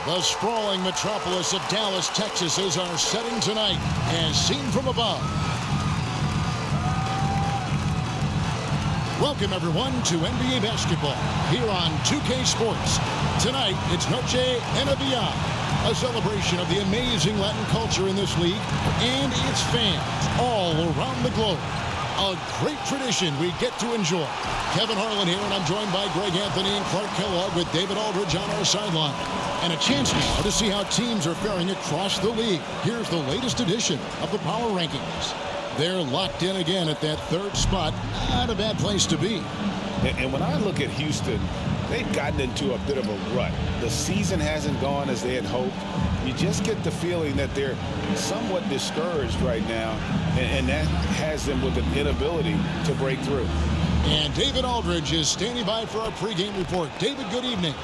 The sprawling metropolis of Dallas, Texas is our setting tonight, as seen from above. Welcome, everyone, to NBA basketball here on 2K Sports. Tonight, it's Noche NBA, a celebration of the amazing Latin culture in this league and its fans all around the globe. A great tradition we get to enjoy. Kevin Harlan here, and I'm joined by Greg Anthony and Clark Kellogg with David Aldridge on our sideline. And a chance now to see how teams are faring across the league. Here's the latest edition of the Power Rankings. They're locked in again at that third spot. Not a bad place to be. And when I look at Houston, they've gotten into a bit of a rut. The season hasn't gone as they had hoped. You just get the feeling that they're somewhat discouraged right now, and that has them with an inability to break through. And David Aldridge is standing by for our pregame report. David, good evening.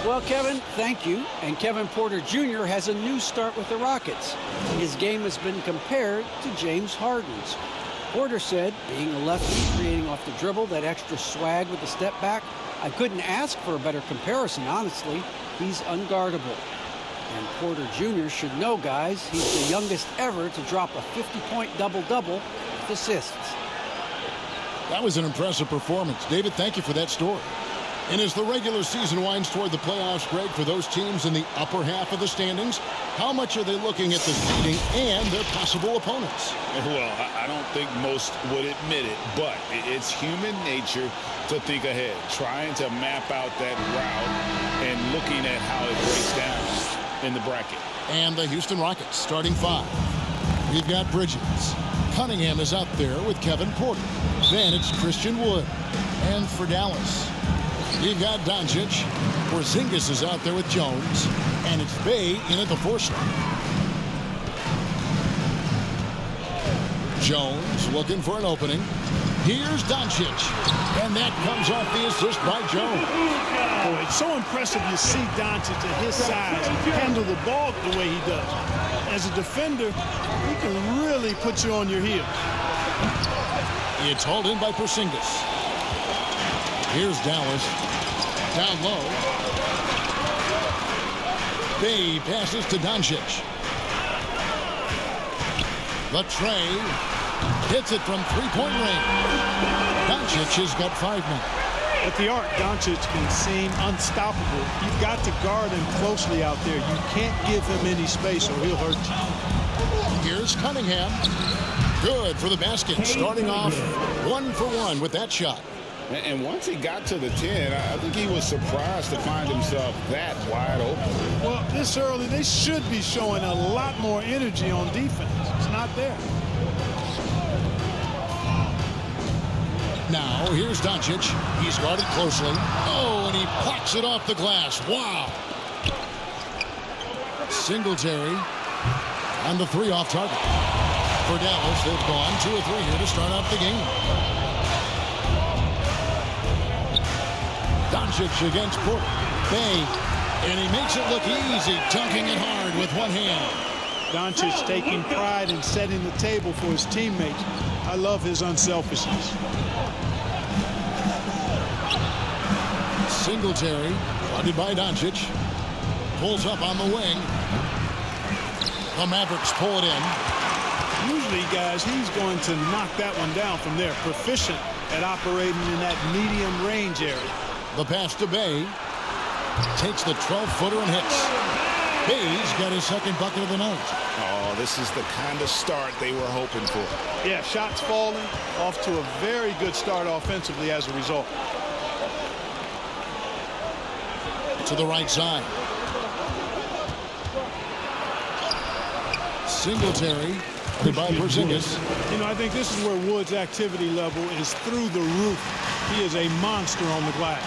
Well, Kevin, thank you. And Kevin Porter Jr. has a new start with the Rockets. His game has been compared to James Harden's. Porter said, being a lefty, creating off the dribble, that extra swag with the step back, I couldn't ask for a better comparison, honestly. He's unguardable. And Porter Jr. should know, guys, he's the youngest ever to drop a 50-point double-double with assists. That was an impressive performance. David, thank you for that story. And as the regular season winds toward the playoffs, Greg, for those teams in the upper half of the standings, how much are they looking at the seeding and their possible opponents? Well, I don't think most would admit it, but it's human nature to think ahead, trying to map out that route and looking at how it breaks down in the bracket. And the Houston Rockets starting five. We've got Bridges. Cunningham is out there with Kevin Porter. Then it's Christian Wood. And for Dallas, we've got Doncic. Porzingis is out there with Jones. And it's Bay in at the 4 slot. Jones looking for an opening. Here's Doncic. And that comes off the assist by Jones. Boy, it's so impressive you see Doncic at his size handle the ball the way he does. As a defender, he can really put you on your heels. It's hauled in by Porzingis. Here's Dallas. Down low. Bay passes to Doncic. The tray. Hits it from three-point range. Doncic has got 5 now. At the arc, Doncic can seem unstoppable. You've got to guard him closely out there. You can't give him any space or he'll hurt you. Here's Cunningham. Good for the basket. Starting off 1 for 1 with that shot. And once he got to the 10, I think he was surprised to find himself that wide open. Well, this early, they should be showing a lot more energy on defense. It's not there. Now, here's Doncic. He's guarded closely. Oh, and he blocks it off the glass. Wow. Singletary on the 3 off target. For Dallas, they've gone 2 of 3 here to start off the game. Doncic against Porter. Bay, and he makes it look easy, dunking it hard with one hand. Doncic taking pride in setting the table for his teammates. I love his unselfishness. Singletary, funded by Doncic. Pulls up on the wing. The Mavericks pull it in. Usually, guys, he's going to knock that one down from there. Proficient at operating in that medium range area. The pass to Bay. Takes the 12-footer and hits. Bay's got his second bucket of the night. Oh, this is the kind of start they were hoping for. Yeah, shots falling, off to a very good start offensively as a result. To the right side. Singletary, by Porzingis. You know, I think this is where Wood's activity level is through the roof. He is a monster on the glass.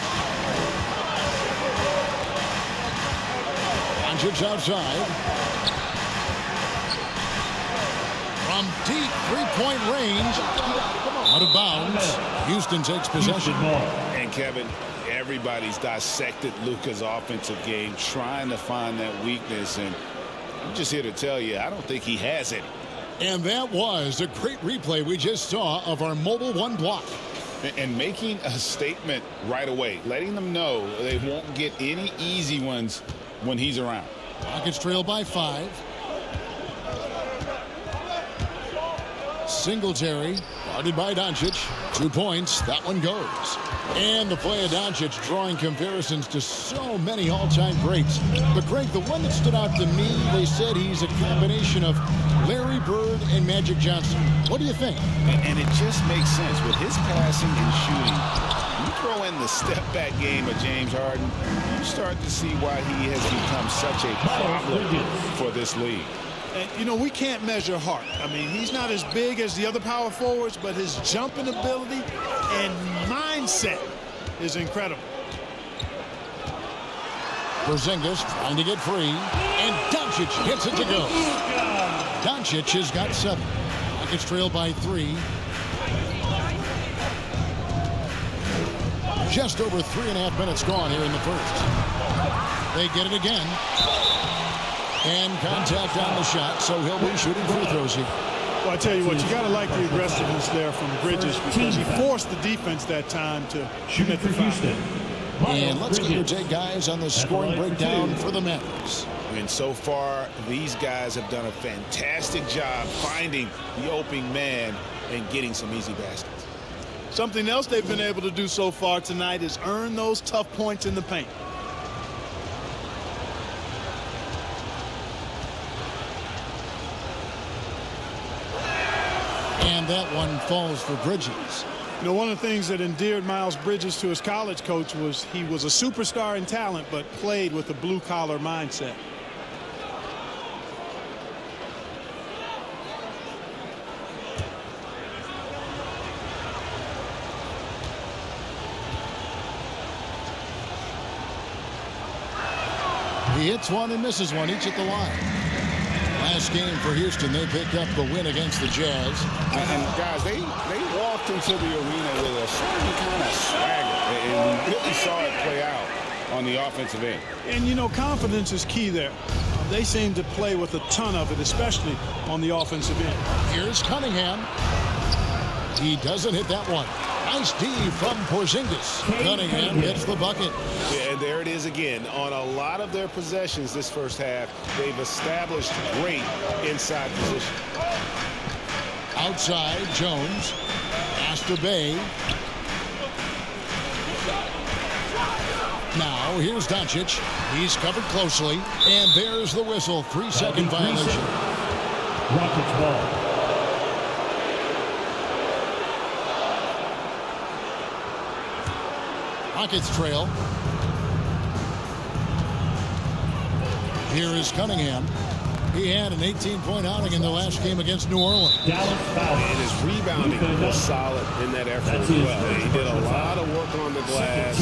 Doncic outside. From deep three-point range. Out of bounds. Houston takes possession. And Kevin, everybody's dissected Luka's offensive game, trying to find that weakness. And I'm just here to tell you, I don't think he has any. And that was a great replay we just saw of our mobile one block. And making a statement right away, letting them know they won't get any easy ones when he's around. Rockets trail by 5. Singletary, guarded by Doncic. 2 points. That one goes. And the play of Doncic drawing comparisons to so many all-time greats. But, Greg, the one that stood out to me, they said he's a combination of Larry Bird and Magic Johnson. What do you think? And it just makes sense. With his passing and shooting, you throw in the step-back game of James Harden, you start to see why he has become such a problem for this league. And, you know, we can't measure Hart. I mean, he's not as big as the other power forwards, but his jumping ability and mindset is incredible. Porzingis trying to get free, and Doncic gets it to go. Doncic has got 7. Rockets trail by 3. Just over 3.5 minutes gone here in the first. They get it again. And contact on the shot, so he'll be shooting free throws here. Well, I tell you what, you got to like the aggressiveness there from Bridges because he forced the defense that time to commit the foul. And let's get your take, guys, on the scoring breakdown for the Mavericks. And so far, these guys have done a fantastic job finding the opening man and getting some easy baskets. Something else they've been able to do so far tonight is earn those tough points in the paint. And that one falls for Bridges. You know, one of the things that endeared Miles Bridges to his college coach was he was a superstar in talent, but played with a blue-collar mindset. He hits one and misses one, each at the line. Last game for Houston, they picked up the win against the Jazz. And guys, they walked into the arena with a certain kind of swagger, and we really saw it play out on the offensive end. And, you know, confidence is key there. They seem to play with a ton of it, especially on the offensive end. Here's Cunningham. He doesn't hit that one. Nice D from Porzingis. Cunningham gets the bucket. Yeah, and there it is again. On a lot of their possessions this first half, they've established great inside position. Outside, Jones. Pass to Bay. Now, here's Doncic. He's covered closely. And there's the whistle. 3-second violation. Rockets ball. Rockets trail. Here is Cunningham. He had an 18-point outing in the last game against New Orleans. And his rebounding was solid in that effort as well. He did a lot of work on the glass.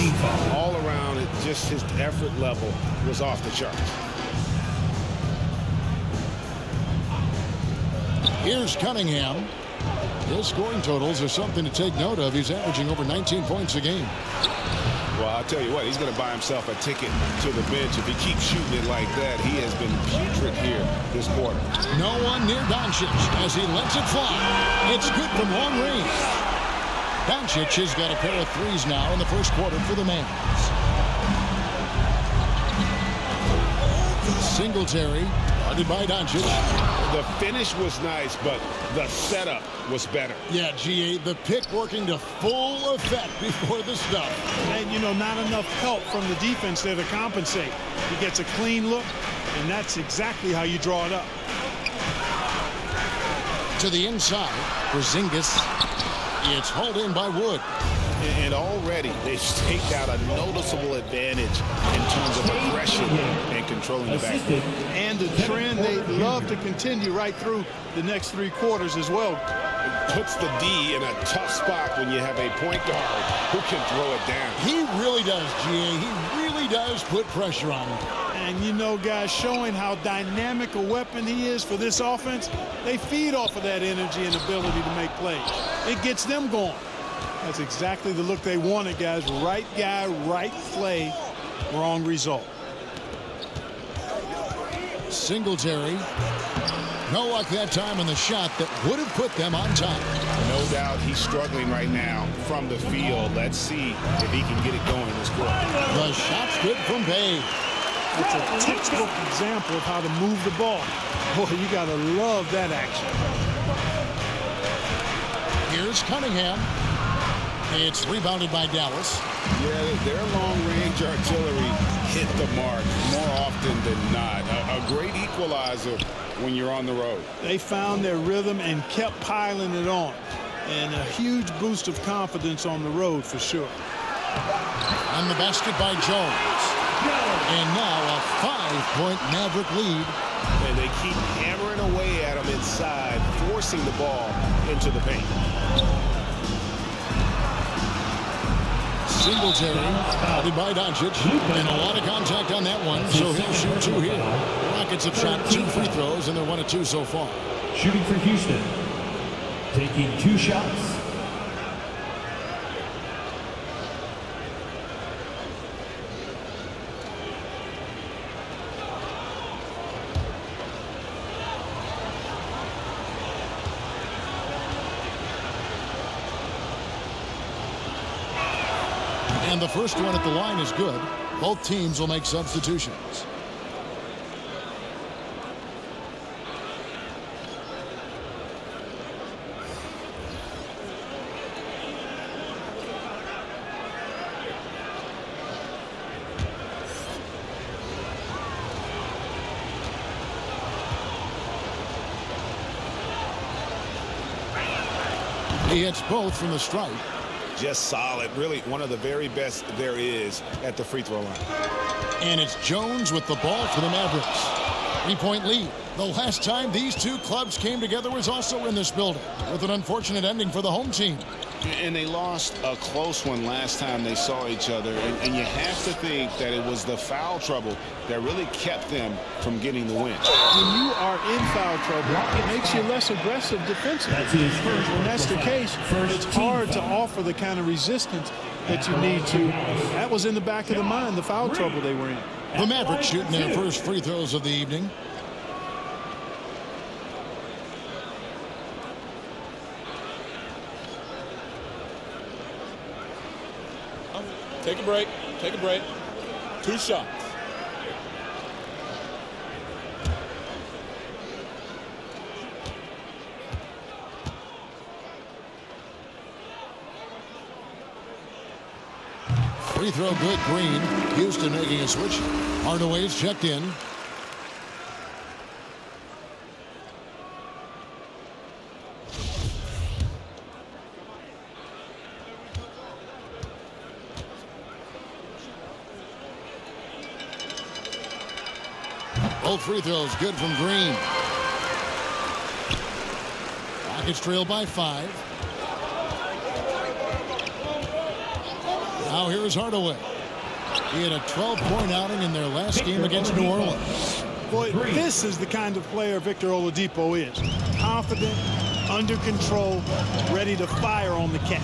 All around, just his effort level was off the charts. Here's Cunningham. His scoring totals are something to take note of. He's averaging over 19 points a game. Well, I'll tell you what, he's going to buy himself a ticket to the bench. If he keeps shooting it like that, he has been putrid here this quarter. No one near Doncic as he lets it fly. It's good from long range. Doncic has got a pair of threes now in the first quarter for the Mavs. Singletary, guarded by Doncic. The finish was nice, but the setup was better. Yeah, GA, the pick working to full effect before the stuff. And, you know, not enough help from the defense there to compensate. He gets a clean look, and that's exactly how you draw it up. To the inside, Porzingis. It's hauled in by Wood. And already they've staked out a noticeable advantage in terms of aggression and controlling the backcourt. And the trend they'd love to continue right through the next 3 quarters as well. It puts the D in a tough spot when you have a point guard who can throw it down. He really does, GA. He really does put pressure on him. And, you know, guys, showing how dynamic a weapon he is for this offense, they feed off of that energy and ability to make plays. It gets them going. That's exactly the look they wanted, guys. Right guy, right play, wrong result. Singletary. No luck that time on the shot that would have put them on top. No doubt he's struggling right now from the field. Let's see if he can get it going this quarter. The shot's good from Bay. That's a textbook example of how to move the ball. Boy, you got to love that action. Here's Cunningham. It's rebounded by Dallas. Yeah, their long-range artillery hit the mark more often than not. A great equalizer when you're on the road. They found their rhythm and kept piling it on. And a huge boost of confidence on the road for sure. On the basket by Jones. And now a 5-point Maverick lead. And they keep hammering away at them inside, forcing the ball into the paint. Singletary, spotted by Doncic, and a lot of contact on that one, so he'll shoot 2 here. The Rockets have shot 2 free throws, and they're 1 of 2 so far. Shooting for Houston. Taking 2 shots. And the first one at the line is good. Both teams will make substitutions. He hits both from the stripe. Just solid. Really one of the very best there is at the free throw line. And it's Jones with the ball for the Mavericks. 3-point lead. The last time these two clubs came together was also in this building, with an unfortunate ending for the home team. And they lost a close one last time they saw each other. And you have to think that it was the foul trouble that really kept them from getting the win. When you are in foul trouble, it makes you less aggressive defensively. When that's the case, it's hard to offer the kind of resistance that you need to. That was in the back of the mind, the foul trouble they were in. The Mavericks shooting their first free throws of the evening. Take a break. Take a break. 2 shots. Free throw good, Green. Houston making a switch. Hardaway's checked in. Both free throws good from Green. Rockets trail by 5. Now here's Hardaway. He had a 12-point outing in their last game against New Orleans. Boy, this is the kind of player Victor Oladipo is. Confident, under control, ready to fire on the catch.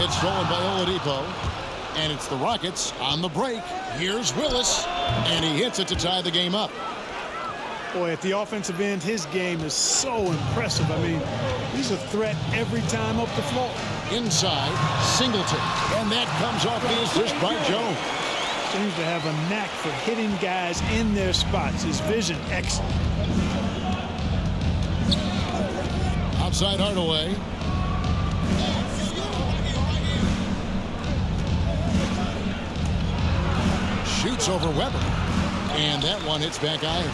It's stolen by Oladipo. And it's the Rockets on the break. Here's Willis. And he hits it to tie the game up. Boy, at the offensive end, his game is so impressive. I mean, he's a threat every time up the floor. Inside, Singleton. And that comes off the assist by Jones. Seems to have a knack for hitting guys in their spots. His vision, excellent. Outside Hardaway. Shoots over Weber. And that one hits back iron.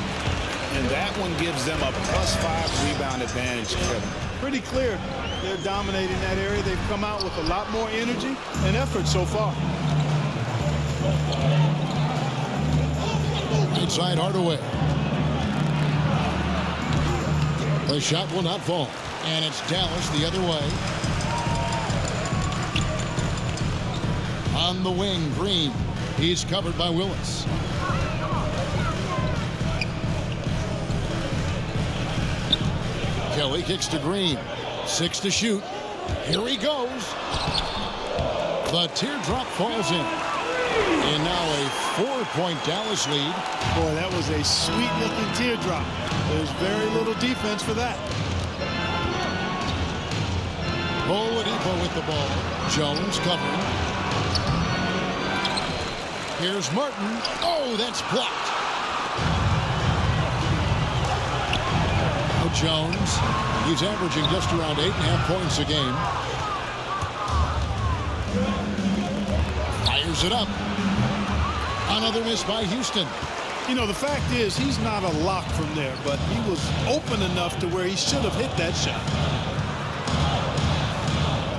And that one gives them a +5 rebound advantage, Kevin. Pretty clear. They're dominating that area. They've come out with a lot more energy and effort so far. Inside Hardaway. The shot will not fall. And it's Dallas the other way. On the wing, Green. He's covered by Willis. Kelly kicks to Green. 6 to shoot. Here he goes. The teardrop falls in. And now a 4-point Dallas lead. Boy, that was a sweet-looking teardrop. There's very little defense for that. Oladipo with the ball. Jones covering. Here's Martin. Oh, that's blocked. Now Jones. He's averaging just around 8.5 points a game. Fires it up. Another miss by Houston. You know, the fact is he's not a lock from there, but he was open enough to where he should have hit that shot.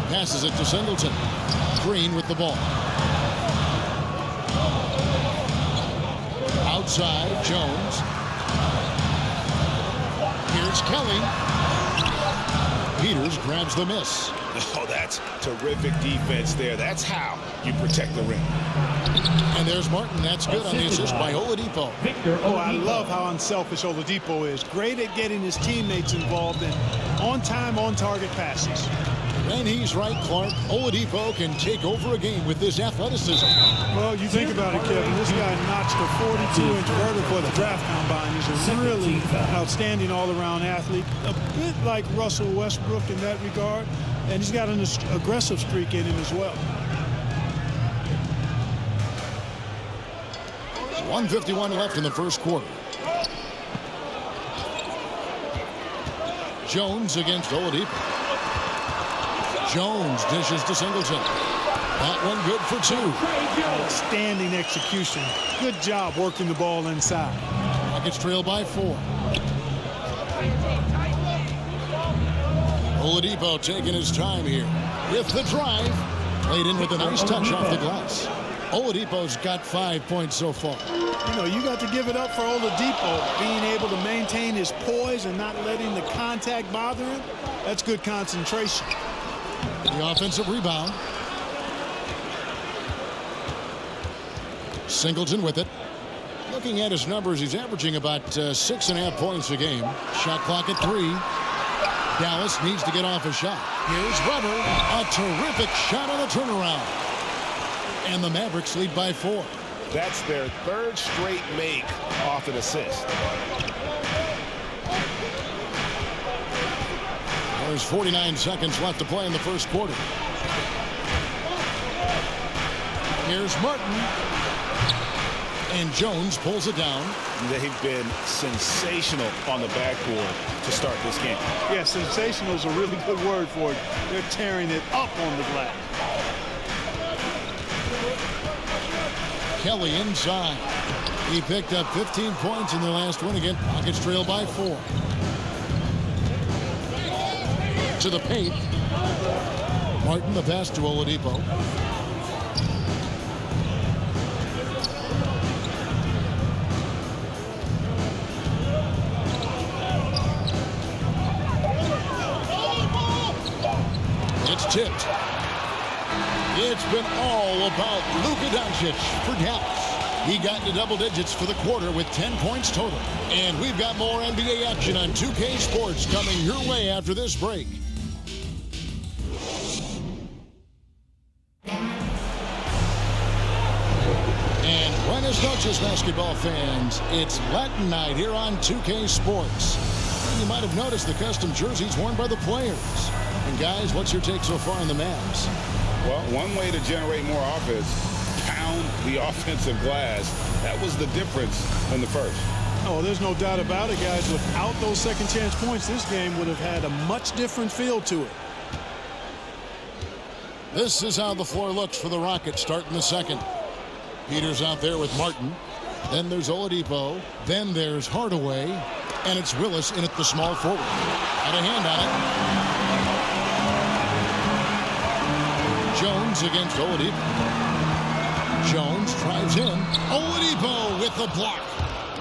Passes it to Singleton. Green with the ball. Outside, Jones. Here's Kelly. Peters grabs the miss. Oh, that's terrific defense there. That's how you protect the rim. And there's Martin. That's good on the assist by Oladipo. Oh, I love how unselfish Oladipo is. Great at getting his teammates involved in on-time, on-target passes. And he's right, Clark. Oladipo can take over a game with this athleticism. Well, you think about it, Kevin. This guy notched a 42-inch vertical at the draft combine. He's a really outstanding all-around athlete, a bit like Russell Westbrook in that regard. And he's got an aggressive streak in him as well. 1:51 left in the first quarter. Jones against Oladipo. Jones dishes to Singleton. That one good for 2. Outstanding execution. Good job working the ball inside. Rockets trail by 4. Oladipo taking his time here with the drive. Played in with a nice touch off the glass. Oladipo's got 5 points so far. You know, you got to give it up for Oladipo, being able to maintain his poise and not letting the contact bother him. That's good concentration. The offensive rebound. Singleton with it. Looking at his numbers, he's averaging about 6.5 points a game. Shot clock at 3. Dallas needs to get off a shot. Here's Weber. A terrific shot on the turnaround. And the Mavericks lead by 4. That's their 3rd straight make off an assist. There's 49 seconds left to play in the first quarter. Here's Martin. And Jones pulls it down. They've been sensational on the backboard to start this game. Yeah, sensational is a really good word for it. They're tearing it up on the glass. Kelly inside. He picked up 15 points in the last one again. Rockets trail by 4. To the paint. Martin, the pass to Oladipo. It's tipped. It's been all about Luka Doncic for Dallas. He got into double digits for the quarter with 10 points total. And we've got more NBA action on 2K Sports coming your way after this break. And buenas noches, basketball fans. It's Latin night here on 2K Sports. You might have noticed the custom jerseys worn by the players. And guys, what's your take so far on the Mavs? Well, one way to generate more offense, pound the offensive glass. That was the difference in the first. Oh, there's no doubt about it, guys. Without those second chance points, this game would have had a much different feel to it. This is how the floor looks for the Rockets starting the second. Peters out there with Martin. Then there's Oladipo. Then there's Hardaway. And it's Willis in at the small forward. Had a hand on it. Jones against Oladipo. Jones drives in. Oladipo with the block.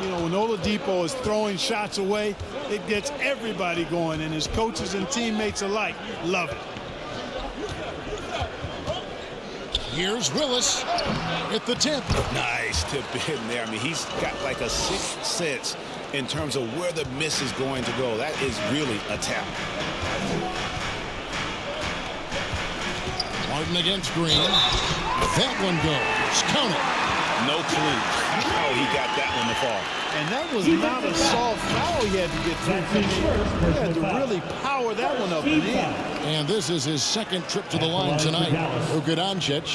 You know, when Oladipo is throwing shots away, it gets everybody going, and his coaches and teammates alike love it. Here's Willis at the tip. Nice tip in there. I mean, he's got like a sixth sense in terms of where the miss is going to go. That is really a talent. Martin against Green. That one goes. Count it. No clue how he got that one to fall. And that was not a soft foul he had to get through. He had to really power that one up and in. And this is his second trip to the line tonight. Luka Doncic,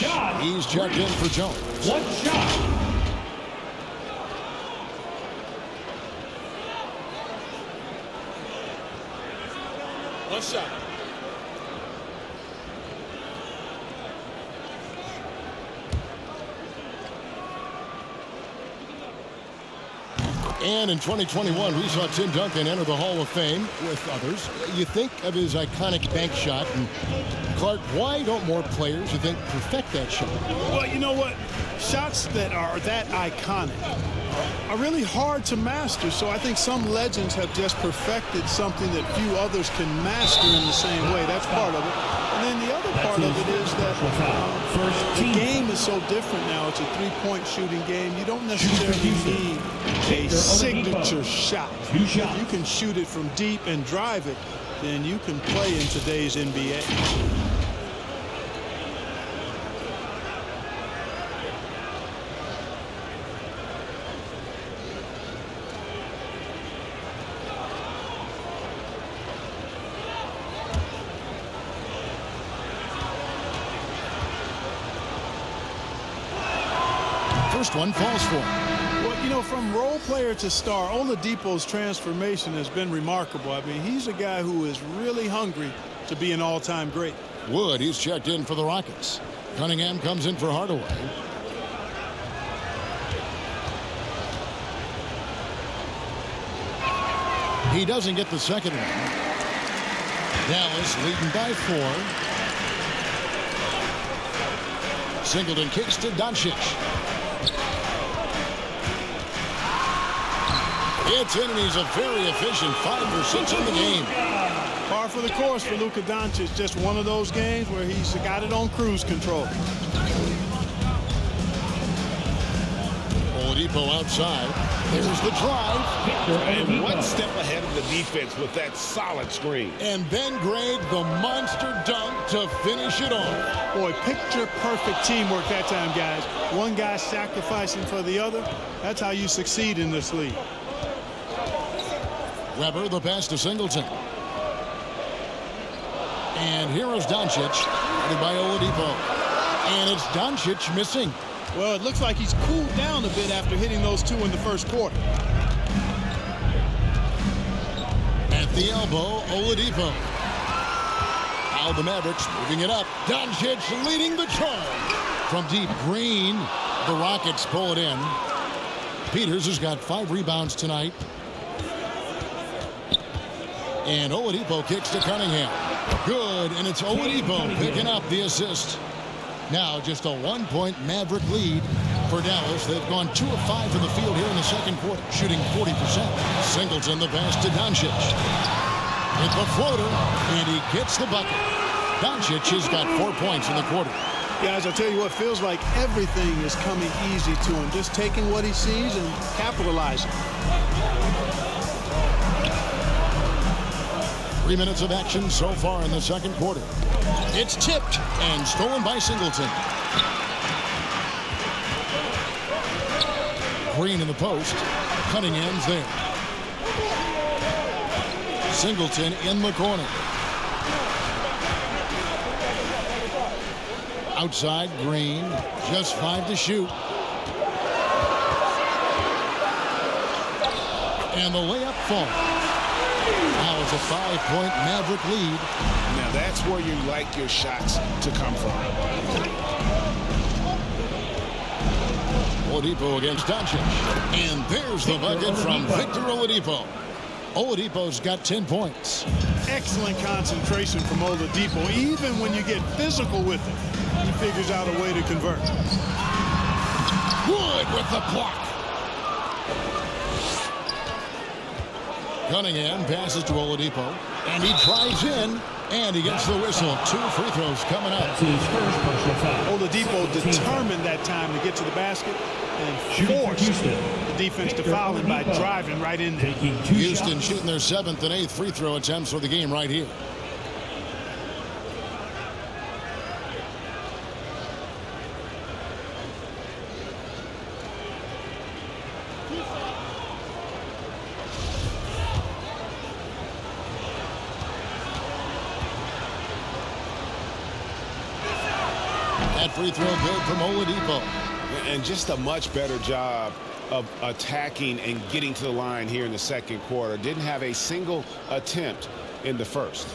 he's checked in for Jones. One shot. One shot. And in 2021, we saw Tim Duncan enter the Hall of Fame with others. You think of his iconic bank shot. And Clark, why don't more players, you think, perfect that shot? Well, you know what? Shots that are that iconic are really hard to master. So I think some legends have just perfected something that few others can master in the same way. That's part of it. And then the other part of it is that the game is so different now. It's a three-point shooting game. You don't necessarily need a signature shot. If you can shoot it from deep and drive it, then you can play in today's NBA. First one falls for him. Well, you know, from role player to star, Oladipo's transformation has been remarkable. I mean, he's a guy who is really hungry to be an all-time great. Wood, he's checked in for the Rockets. Cunningham comes in for Hardaway. He doesn't get the second one. Dallas leading by 4. Singleton kicks to Doncic. It's in, and he's a very efficient 5 for 6 in the game. Par for the course for Luka Doncic. Just one of those games where he's got it on cruise control. Oladipo outside. There's the drive. And one step ahead of the defense with that solid screen. And then Greg, the monster dunk to finish it off. Boy, picture-perfect teamwork that time, guys. One guy sacrificing for the other. That's how you succeed in this league. Weber, the pass to Singleton. And here is Doncic, headed by Oladipo. And it's Doncic missing. Well, it looks like he's cooled down a bit after hitting those two in the first quarter. At the elbow, Oladipo. Now the Mavericks moving it up. Doncic leading the charge. From deep, Green. The Rockets pull it in. Peters has got 5 rebounds tonight. And Oladipo kicks to Cunningham. Good, and it's Oladipo picking up the assist. Now just a 1-point Maverick lead for Dallas. They've gone 2 of 5 from the field here in the second quarter, shooting 40%. Singleton the pass to Doncic. With the floater, and he gets the bucket. Doncic has got 4 points in the quarter. Guys, I tell you what, feels like everything is coming easy to him. Just taking what he sees and capitalizing. 3 minutes of action so far in the second quarter. It's tipped and stolen by Singleton. Green in the post. Cunningham's there. Singleton in the corner. Outside, Green. Just 5 to shoot. And the layup falls. Now it's a 5-point Maverick lead. Now that's where you like your shots to come from. Oladipo against Doncic. And there's the bucket from Victor Oladipo. Oladipo's got 10 points. Excellent concentration from Oladipo. Even when you get physical with him, he figures out a way to convert. Wood with the block. Cunningham passes to Oladipo, and he drives in, and he gets the whistle. 2 free throws coming up. Oladipo determined that time to get to the basket and forced the defense to foul him by driving right in there. Houston shooting their 7th and 8th free throw attempts for the game right here. That free throw good from Oladipo. And just a much better job of attacking and getting to the line here in the second quarter. Didn't have a single attempt in the first.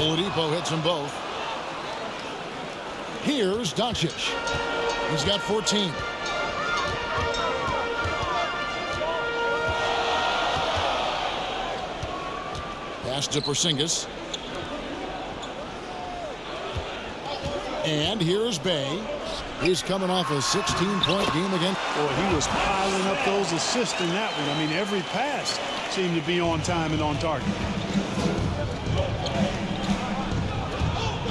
Oladipo hits them both. Here's Doncic. He's got 14. Pass to Porzingis. And here's Bay. He's coming off a 16-point game again. Boy, he was piling up those assists in that one. I mean, every pass seemed to be on time and on target.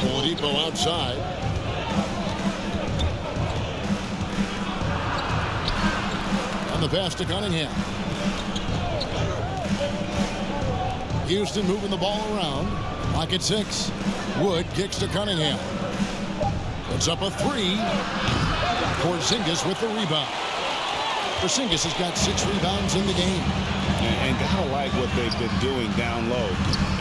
Oladipo outside. On the pass to Cunningham. Houston moving the ball around. Lock at 6. Wood kicks to Cunningham. Puts up a 3. Porzingis with the rebound. Porzingis has got 6 rebounds in the game. And gotta like what they've been doing down low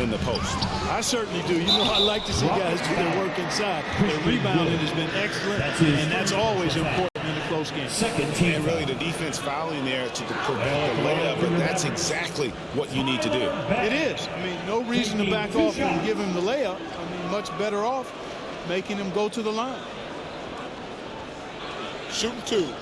in the post. I certainly do. You know, I like to see guys do their work inside. Their rebounding has been excellent, and that's always important in a close game. And really the defense fouling there to prevent the layup, but that's exactly what you need to do. It is. I mean, no reason to back off and give him the layup. I mean, much better off making him go to the line. Shooting 2.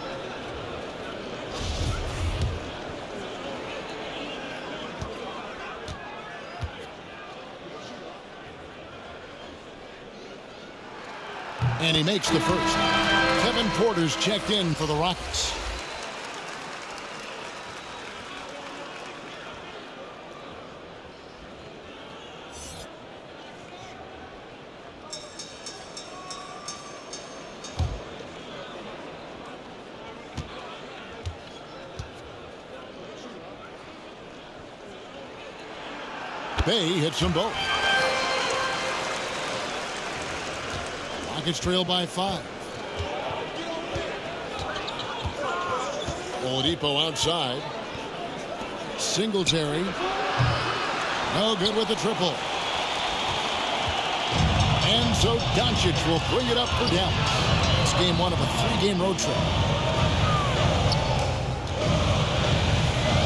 And he makes the first. Kevin Porter's checked in for the Rockets. Bay hits them both. Rockets trail by 5. Oladipo outside. Singletary. No good with the triple. And so Doncic will bring it up for Dallas. It's game 1 of a 3-game road trip.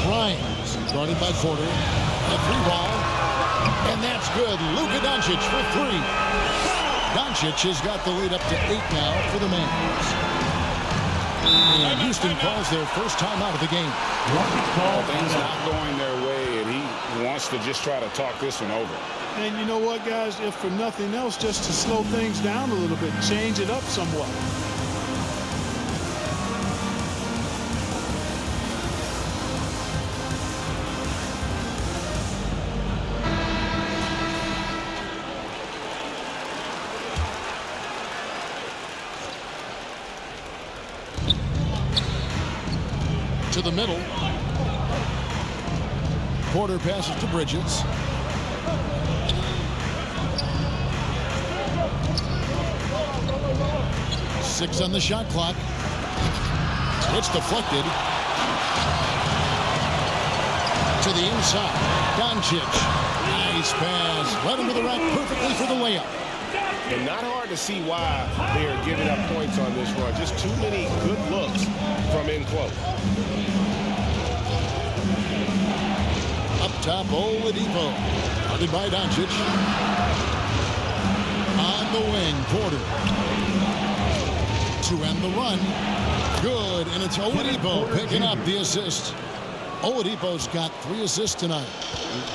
Grimes guarded by Porter. A 3-ball. And that's good. Luka Doncic for 3. Doncic has got the lead up to 8 now for the Mavs. And Houston calls their first time out of the game. Things not going their way, and he wants to just try to talk this one over. And you know what, guys? If for nothing else, just to slow things down a little bit, change it up somewhat. To the middle. Porter passes to Bridges. Six on the shot clock. It's deflected. To the inside. Doncic. Nice pass. Right into the rack perfectly for the layup. And not hard to see why they are giving up points on this run. Just too many good looks from in close. Up top, Oladipo. Guarded by Doncic. On the wing, Porter. To end the run. Good, and it's Oladipo picking up the assist. Oladipo's got 3 assists tonight.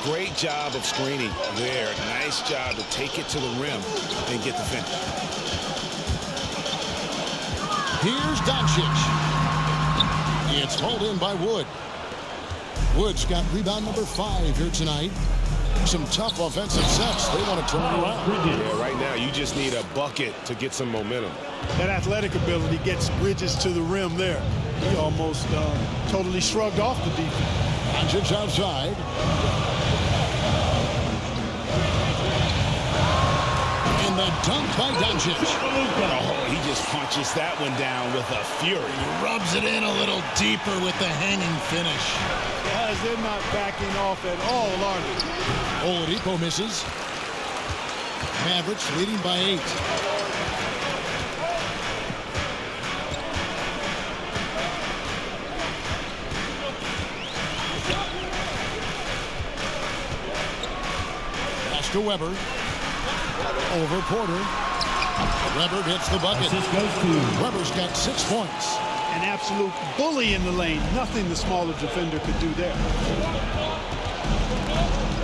Great job of screening there. Nice job to take it to the rim and get the finish. Here's Doncic. It's hauled in by Wood. Wood's got rebound number 5 here tonight. Some tough offensive sets. They want to turn it around. Yeah, right now you just need a bucket to get some momentum. That athletic ability gets Bridges to the rim there. He almost totally shrugged off the defense. Doncic outside. And the dunk by Doncic. Oh, he just punches that one down with a fury. He rubs it in a little deeper with the hanging finish. Guys, they're not backing off at all, are they? Oladipo misses. Mavericks leading by 8. Pass to Weber. Over Porter. Weber gets the bucket. Assist goes to Weber's got 6 points. An absolute bully in the lane. Nothing the smaller defender could do there.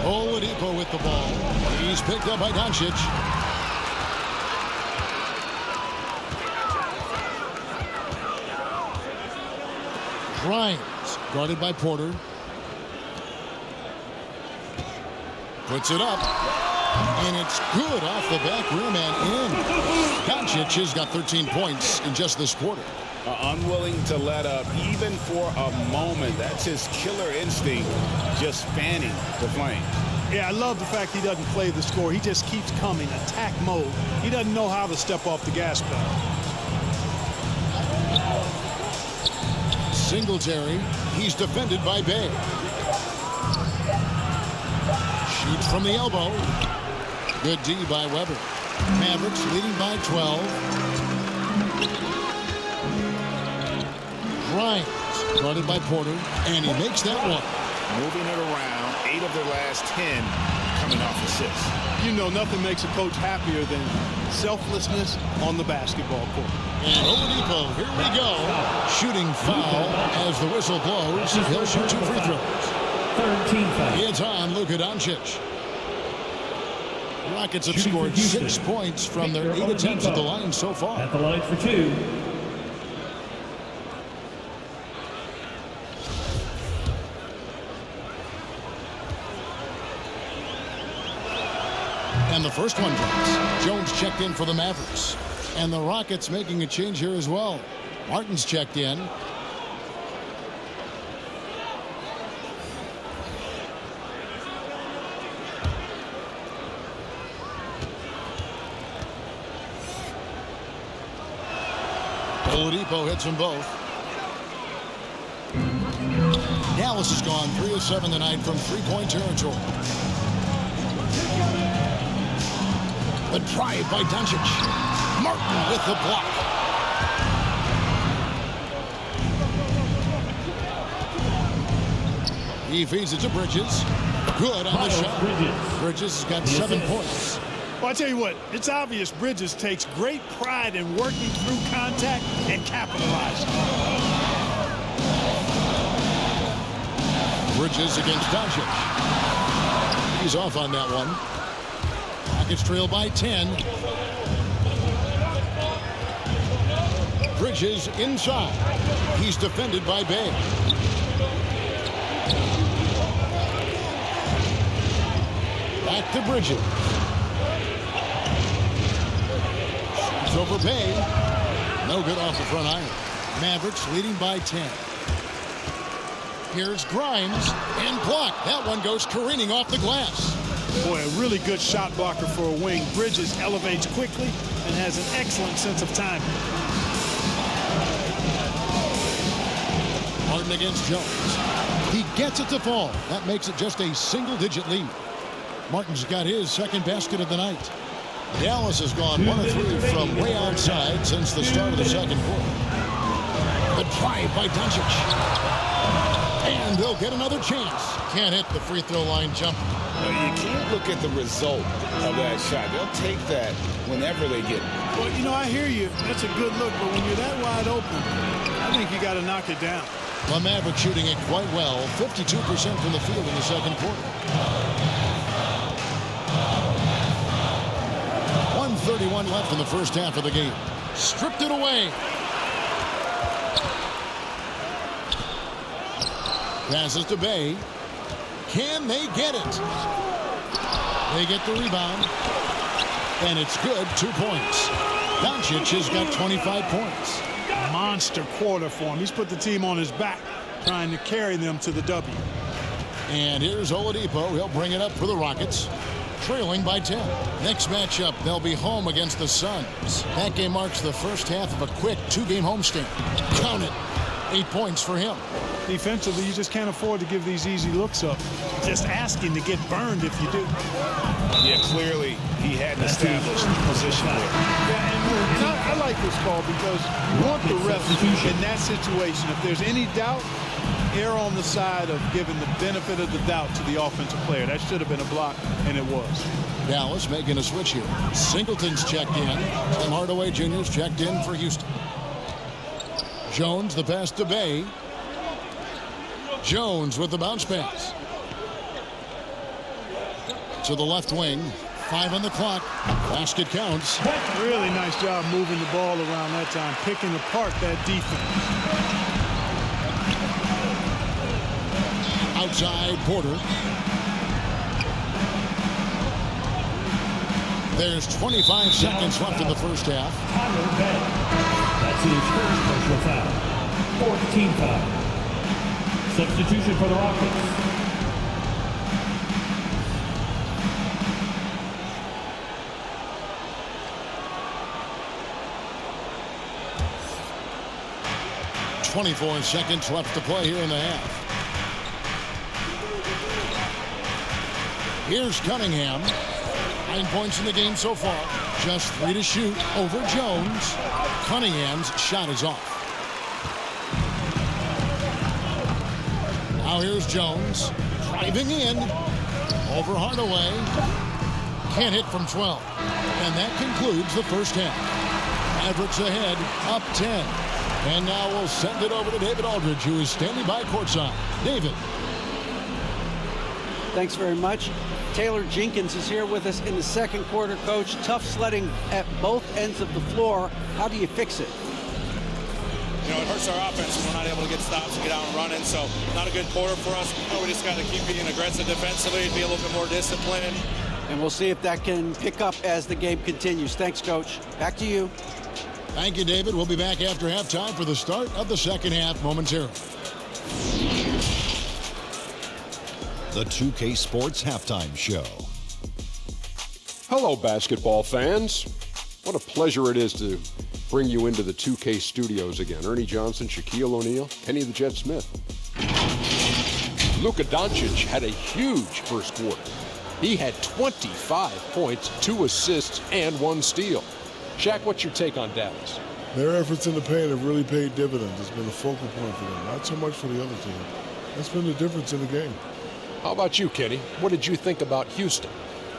Oladipo with the ball. He's picked up by Doncic. Grimes, guarded by Porter. Puts it up. And it's good off the back rim and in. Doncic has got 13 points in just this quarter. Unwilling to let up even for a moment. That's his killer instinct, just fanning the flame. Yeah, I love the fact he doesn't play the score. He just keeps coming, attack mode. He doesn't know how to step off the gas pedal. Singletary, he's defended by Bay. Shoots from the elbow. Good D by Weber. Mavericks leading by 12. Grimes, guarded by Porter, and he makes that one. Moving it around, 8 of their last 10 coming off assists. You know, nothing makes a coach happier than selflessness on the basketball court. And Oladipo, here we go. Shooting foul as the whistle blows. He'll shoot 2 free throws. third team foul. It's on Luka Doncic. Rockets have Shooting for scored Houston. 6 points from their 8 attempts at the line so far. At the line for 2. And the first one drops. Jones checked in for the Mavericks. And the Rockets making a change here as well. Martin's checked in. Oladipo hits them both. Dallas has gone 3 of 7 tonight from three-point territory. The drive by Doncic. Martin with the block. He feeds it to Bridges. Good on the shot. Bridges has got 7 points. Well, I tell you what, it's obvious Bridges takes great pride in working through contact and capitalizing. Bridges against Doncic. He's off on that one. Rockets trail by 10. Bridges inside. He's defended by Bay. Back to Bridges. Shoots over Bay. No good off the front iron. Mavericks leading by 10. Here's Grimes and blocked. That one goes careening off the glass. Boy, a really good shot blocker for a wing. Bridges elevates quickly and has an excellent sense of timing. Martin against Jones. He gets it to fall. That makes it just a single-digit lead. Martin's got his second basket of the night. Dallas has gone 1 of 3 from way outside since the start of the second quarter. The drive by Doncic. And they'll get another chance. Can't hit the free throw line jumper. You can't look at the result of that shot. They'll take that whenever they get it. Well, you know, I hear you. That's a good look, but when you're that wide open, I think you got to knock it down. The Mavericks shooting it quite well. 52% from the field in the second quarter. 1:31 left in the first half of the game. Stripped it away. Passes to Bay. Can they get it? They get the rebound. And it's good. 2 points. Doncic has got 25 points. Monster quarter for him. He's put the team on his back, trying to carry them to the W. And here's Oladipo. He'll bring it up for the Rockets. Trailing by 10. Next matchup, they'll be home against the Suns. That game marks the first half of a quick 2-game homestand. Count it. 8 points for him. Defensively, you just can't afford to give these easy looks up. Just asking to get burned if you do. Yeah, clearly he hadn't established position there. Yeah, and I like this call because you want the ref in that situation. If there's any doubt, err on the side of giving the benefit of the doubt to the offensive player. That should have been a block, and it was. Dallas making a switch here. Singleton's checked in. Tim Hardaway Jr.'s checked in for Houston. Jones, the pass to Bay. Jones with the bounce pass. To the left wing. 5 on the clock. Basket counts. Really nice job moving the ball around that time, picking apart that defense. Outside Porter. There's 25 seconds left in the first half. That's his first personal foul. 14 foul. Substitution for the Rockets. .24 seconds left to play here in the half. Here's Cunningham. 9 points in the game so far. Just 3 to shoot over Jones. Cunningham's shot is off. Now here's Jones. Driving in. Over Hardaway. Can't hit from 12. And that concludes the first half. Mavericks ahead, up 10. And now we'll send it over to David Aldridge, who is standing by courtside. David. Thanks very much. Taylor Jenkins is here with us in the second quarter, Coach. Tough sledding at both ends of the floor. How do you fix it? You know, it hurts our offense when we're not able to get stops and get out and running. So not a good quarter for us. You know, we just got to keep being aggressive defensively and be a little bit more disciplined. And we'll see if that can pick up as the game continues. Thanks, Coach. Back to you. Thank you, David. We'll be back after halftime for the start of the second half momentarily. The 2K Sports Halftime Show. Hello, basketball fans. What a pleasure it is to bring you into the 2K studios again. Ernie Johnson, Shaquille O'Neal, Kenny the Jet Smith. Luka Doncic had a huge first quarter. He had 25 points, 2 assists, and 1 steal. Shaq, what's your take on Dallas? Their efforts in the paint have really paid dividends. It's been a focal point for them, not so much for the other team. That's been the difference in the game. How about you, Kenny? What did you think about Houston?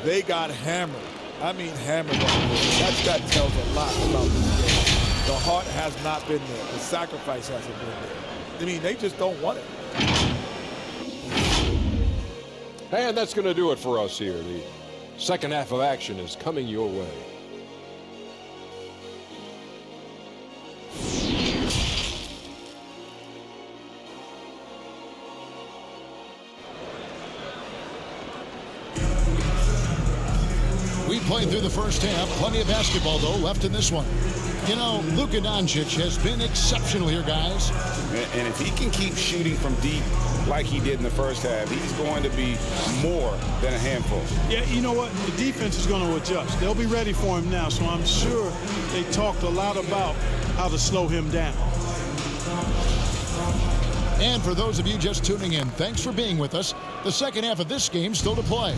They got hammered. I mean hammered on the board. That tells a lot about this game. The heart has not been there. The sacrifice hasn't been there. I mean, they just don't want it. And that's going to do it for us here. The second half of action is coming your way. We played through the first half. Plenty of basketball, though, left in this one. You know, Luka Doncic has been exceptional here, guys. And if he can keep shooting from deep like he did in the first half, he's going to be more than a handful. Yeah, you know what? The defense is going to adjust. They'll be ready for him now, so I'm sure they talked a lot about how to slow him down. And for those of you just tuning in, thanks for being with us. The second half of this game still to play.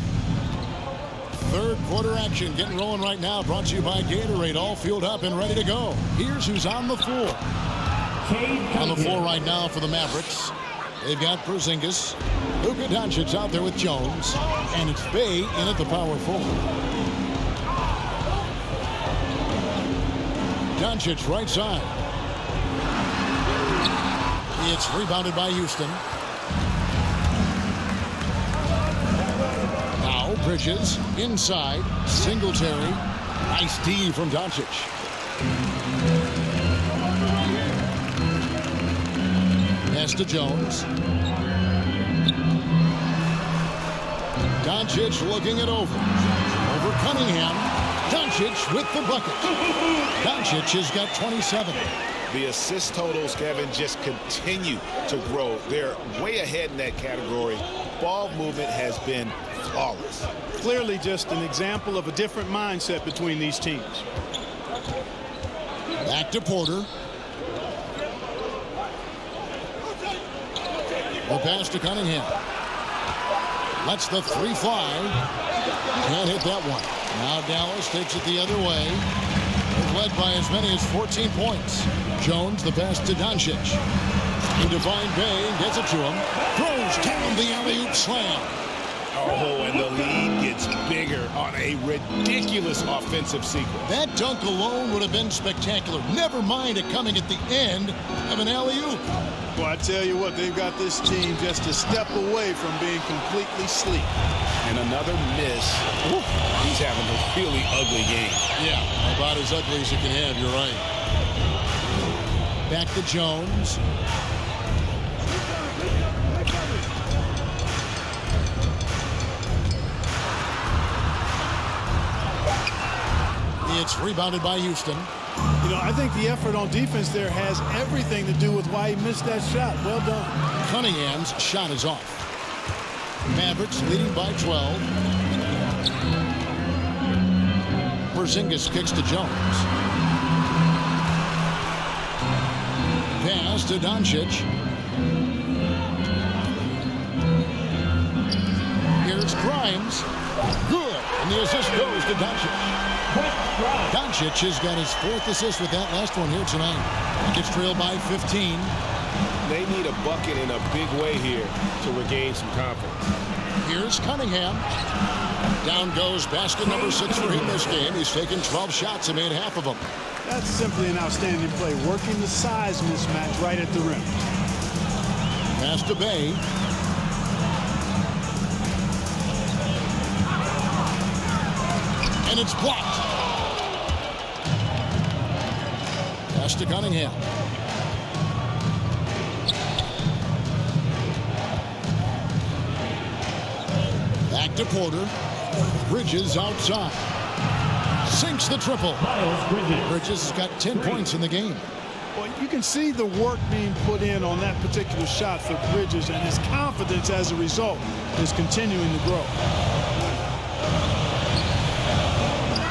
Third quarter action getting rolling right now, brought to you by Gatorade, all fueled up and ready to go. Here's who's on the floor. On the floor right now for the Mavericks. They've got Porzingis. Luka Doncic out there with Jones. And it's Bay in at the power forward. Doncic right side. It's rebounded by Houston. Now Bridges inside. Singletary. Nice D from Doncic. Pass to Jones. Doncic looking it over. Over Cunningham. Doncic with the bucket. Doncic has got 27. The assist totals, Kevin, just continue to grow. They're way ahead in that category. Ball movement has been flawless. Clearly just an example of a different mindset between these teams. Back to Porter. The pass to Cunningham. Lets the three fly. Can't hit that one. Now Dallas takes it the other way. They're led by as many as 14 points. Jones, the pass to Doncic. The Divine Bay gets it to him. Throws down the alley-oop slam. Oh, and the lead gets bigger on a ridiculous offensive sequence. That dunk alone would have been spectacular. Never mind it coming at the end of an alley-oop. Well, I tell you what, they've got this team just a step away from being completely sleek. And another miss. Ooh, he's having a really ugly game. Yeah, about as ugly as you can have, you're right. Back to Jones. It's rebounded by Houston. You know, I think the effort on defense there has everything to do with why he missed that shot. Well done. Cunningham's shot is off. Mavericks leading by 12. Porzingis kicks to Jones. Pass to Doncic. Here's Grimes. Good. And the assist goes to Doncic. Doncic has got his 4th assist with that last one here tonight. He gets trailed by 15. They need a bucket in a big way here to regain some confidence. Here's Cunningham. Down goes basket number 6 for him this game. He's taken 12 shots and made half of them. That's simply an outstanding play, working the size mismatch right at the rim. Pass to Bay. And it's blocked. Pass to Cunningham. Back to Porter. Bridges outside. Sinks the triple. Bridges has got 10 points in the game. Well, you can see the work being put in on that particular shot for Bridges, and his confidence as a result is continuing to grow.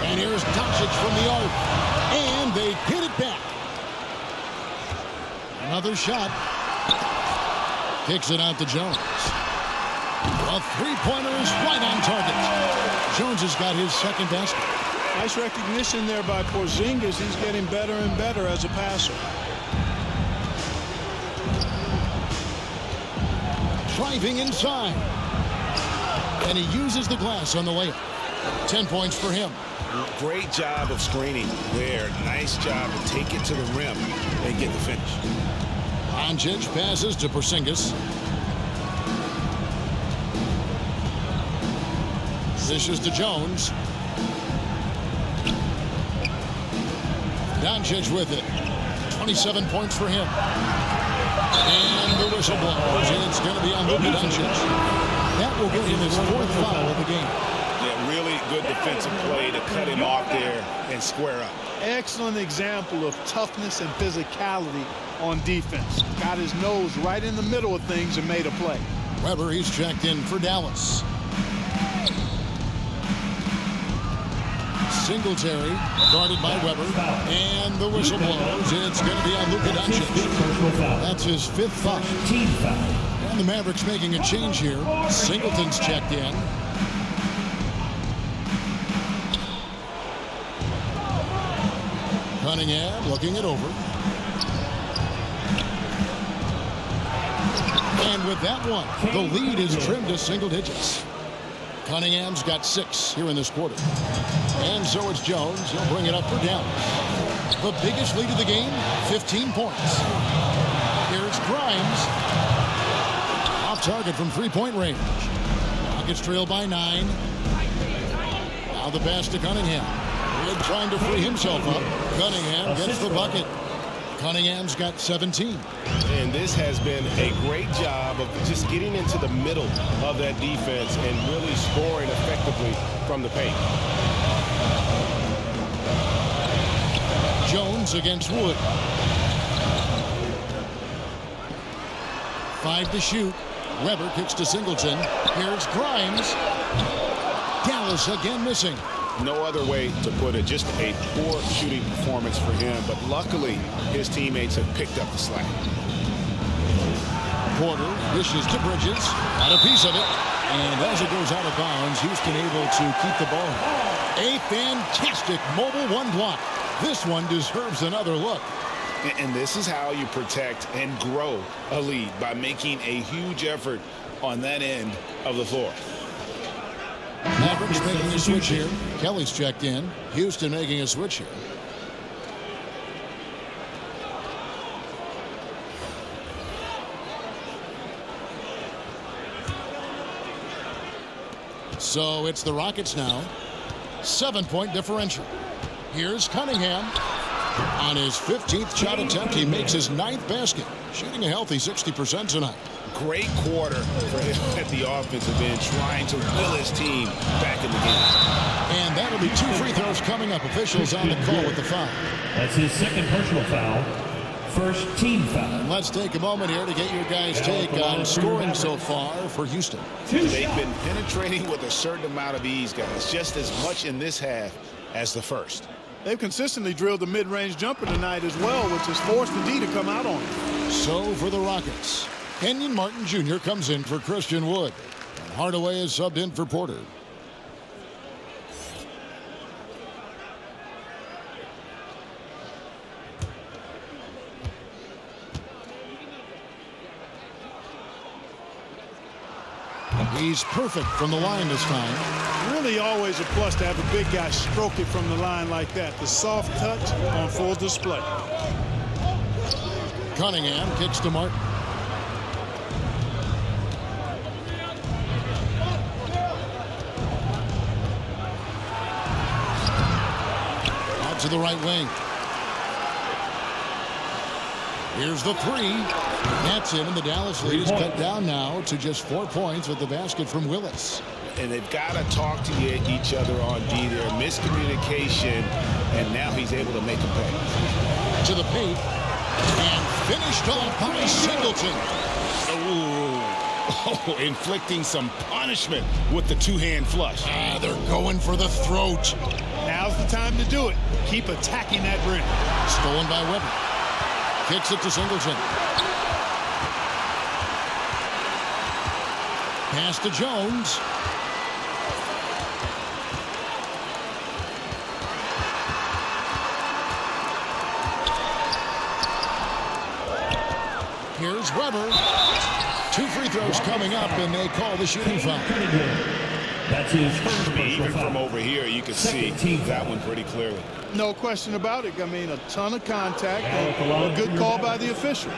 And here's Doncic from the arc. And they hit it back. Another shot. Kicks it out to Jones. A three-pointer is right on target. Jones has got his 2nd basket. Nice recognition there by Porzingis. He's getting better and better as a passer. Driving inside. And he uses the glass on the layup. 10 points for him. Great job of screening there. Nice job to take it to the rim and get the finish. Doncic passes to Porzingis. Dishes to Jones. Doncic with it. 27 points for him. And the whistle blows. And it's going to be on Luka Doncic. That will get him his 4th foul of the game. Yeah, really good defensive play to cut him off there and square up. Excellent example of toughness and physicality on defense. Got his nose right in the middle of things and made a play. Weber, he's checked in for Dallas. Singletary guarded by Weber, and the whistle blows. It's going to be on Luka Doncic. That's his 5th foul. And the Mavericks making a change here. Singleton's checked in. Cunningham looking it over. And with that one, the lead is trimmed to single digits. Cunningham's got 6 here in this quarter. And so it's Jones. He'll bring it up for Dallas. The biggest lead of the game, 15 points. Here's Grimes. Off target from 3-point range. Rockets trail by 9. Now the pass to Cunningham. Wood trying to free himself up. Cunningham gets the bucket. Cunningham's got 17. And this has been a great job of just getting into the middle of that defense and really scoring effectively from the paint. Jones against Wood. 5 to shoot. Weber kicks to Singleton. Here's Grimes. Dallas again missing. No other way to put it. Just a poor shooting performance for him. But luckily, his teammates have picked up the slack. Porter dishes to Bridges. Got a piece of it. And as it goes out of bounds, Houston able to keep the ball. A fantastic mobile 1 block. This one deserves another look. And this is how you protect and grow a lead, by making a huge effort on that end of the floor. Mavericks making a switch here. Kelly's checked in. Houston making a switch here. So it's the Rockets now. 7-point differential. Here's Cunningham. On his 15th shot attempt, he makes his 9th basket, shooting a healthy 60% tonight. Great quarter for him at the offensive end, trying to will his team back in the game. And that'll be 2 free throws coming up. Officials on the call with the foul. That's his second personal foul. First team foul. And let's take a moment here to get your guys' take on scoring so far for Houston. They've been penetrating with a certain amount of ease, guys, just as much in this half as the first. They've consistently drilled the mid-range jumper tonight as well, which has forced the D to come out on it. So for the Rockets, Kenyon Martin Jr. comes in for Christian Wood. And Hardaway is subbed in for Porter. He's perfect from the line this time. Really always a plus to have a big guy stroke it from the line like that. The soft touch on full display. Cunningham kicks to Martin. Out to the right wing. Here's the three. That's in, and the Dallas lead is cut down now to just 4 points with the basket from Willis. And they've got to talk to each other on D there. Miscommunication, and now he's able to make a pay. To the paint, and finished off by Singleton. Oh, inflicting some punishment with the two-hand flush. They're going for the throat. Now's the time to do it. Keep attacking that rim. Stolen by Weber. Kicks it to Singleton. Pass to Jones. Here's Weber. 2 free throws coming up, and they call the shooting foul. That's his first Even from over here, you can see that one pretty clearly. No question about it. I mean, a ton of contact and a good call by the officials.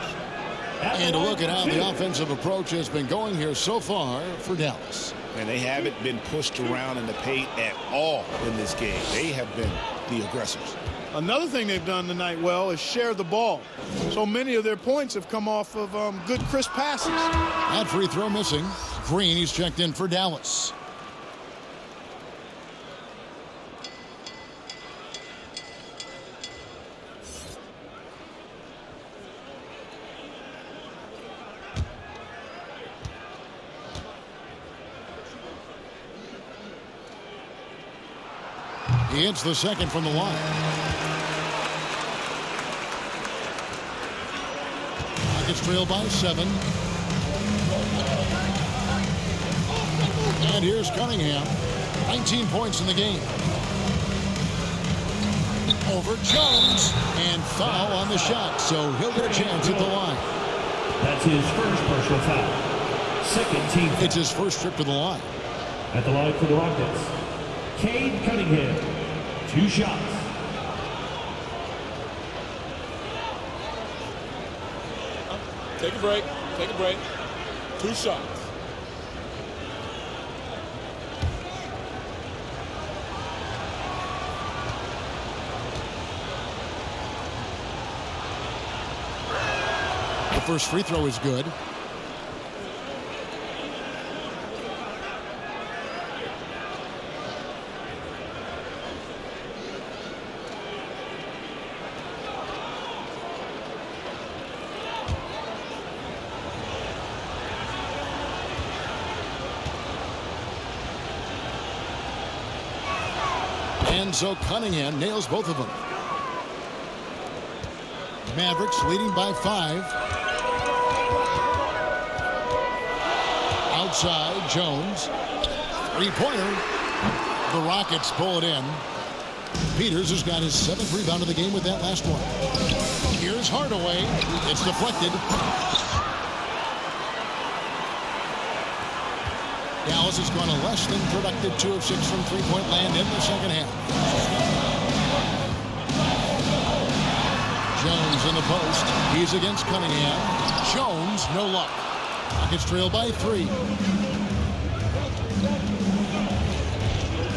And a look at how the offensive approach has been going here so far for Dallas. And they haven't been pushed around in the paint at all in this game. They have been the aggressors. Another thing they've done tonight well is share the ball. So many of their points have come off of good, crisp passes. That free throw missing. Green, he's checked in for Dallas. He hits the second from the line. Rockets trail by 7. And here's Cunningham. 19 points in the game. Over Jones. And foul on the shot. So he'll get a chance at the line. That's his first personal foul. Second team foul. It's his first trip to the line. At the line for the Rockets, Cade Cunningham. 2 shots. Take a break. Take a break. 2 shots. The first free throw is good. And so Cunningham nails both of them. Mavericks leading by 5. Outside, Jones. 3-pointer. The Rockets pull it in. Peters has got his 7th rebound of the game with that last one. Here's Hardaway. It's deflected. Dallas has gone a less than productive 2 of 6 from three-point land in the second half. Jones in the post. He's against Cunningham. Jones, no luck. Rockets trail by 3.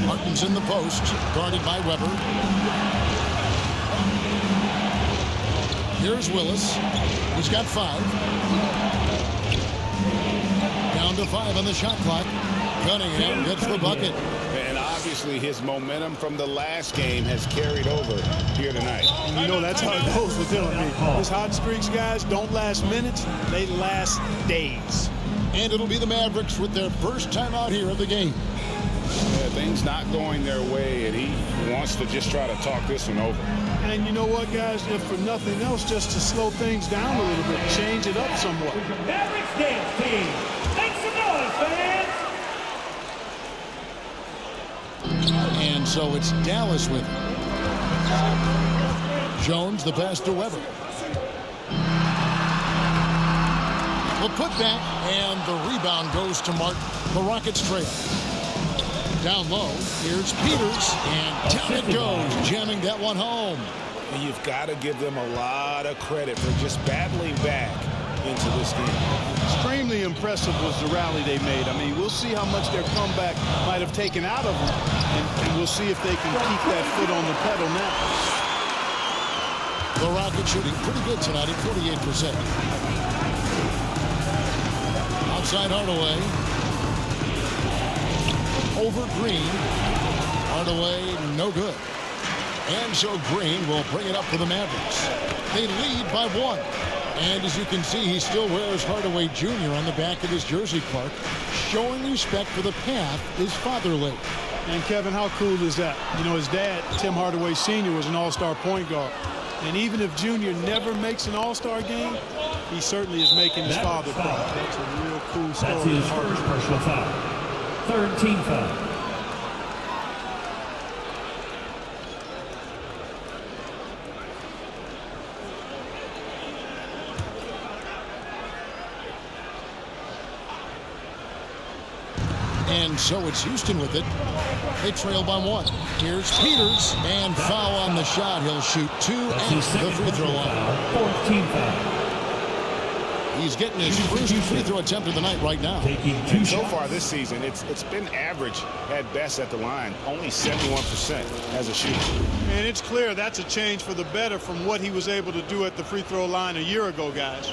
Martin's in the post, guarded by Weber. Here's Willis. He's got 5. Down to 5 on the shot clock. Cunningham gets the bucket. And obviously his momentum from the last game has carried over here tonight. And you know that's how it goes with him. I mean, his hot streaks, guys, don't last minutes. They last days. And it'll be the Mavericks with their first time out here of the game. Yeah, things not going their way, and he wants to just try to talk this one over. And you know what, guys? If for nothing else, just to slow things down a little bit, change it up somewhat. Mavericks dance team. Make some noise, fans. And so it's Dallas with it. Jones, the pass to Weber. The putback, and the rebound goes to Martin. The Rockets trail. Down low, here's Peters, and down it goes, jamming that one home. And you've got to give them a lot of credit for just battling back into this game. Extremely impressive was the rally they made. I mean, we'll see how much their comeback might have taken out of them, and we'll see if they can keep that foot on the pedal now. The Rockets shooting pretty good tonight at 48%. Outside Hardaway. Over Green. Hardaway, no good. And so Green will bring it up for the Mavericks. They lead by 1. And as you can see, he still wears Hardaway Jr. on the back of his jersey, Clark, showing respect for the path his father laid. And Kevin, how cool is that? You know, his dad, Tim Hardaway Sr., was an all-star point guard. And even if Junior never makes an all-star game, he certainly is making his father proud. That's a real cool story. That's his first personal foul. Third team foul. And so it's Houston with it. They trail by 1. Here's Peters, and foul on the shot. He'll shoot 2 at the free throw line. Fourth team foul. He's getting his first free throw attempt of the night right now. And so far this season, it's been average at best at the line. Only 71% as a shooter. And it's clear that's a change for the better from what he was able to do at the free throw line a year ago, guys.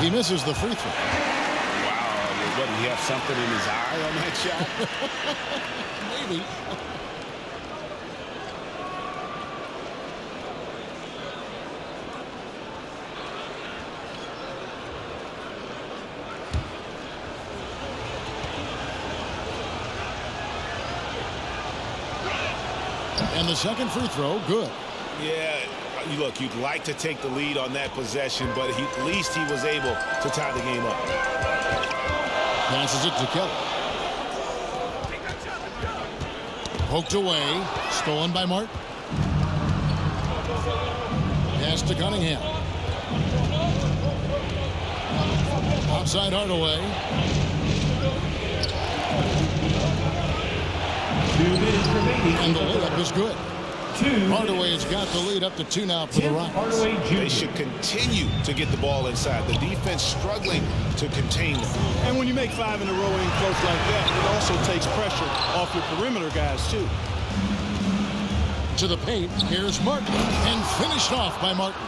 He misses the free throw. What, did he have something in his eye on that shot? Maybe. And the second free throw, good. Yeah, look, you'd like to take the lead on that possession, but at least he was able to tie the game up. Passes it to Kelly. Poked away. Stolen by Martin. Pass to Cunningham. Outside Hardaway. 2 minutes remaining. And the layup is good. Hardaway has got the lead up to 2 now for the Rockets. They should continue to get the ball inside. The defense struggling to contain them. And when you make 5 in a row in close like that, it also takes pressure off your perimeter guys, too. To the paint, here's Martin, and finished off by Martin.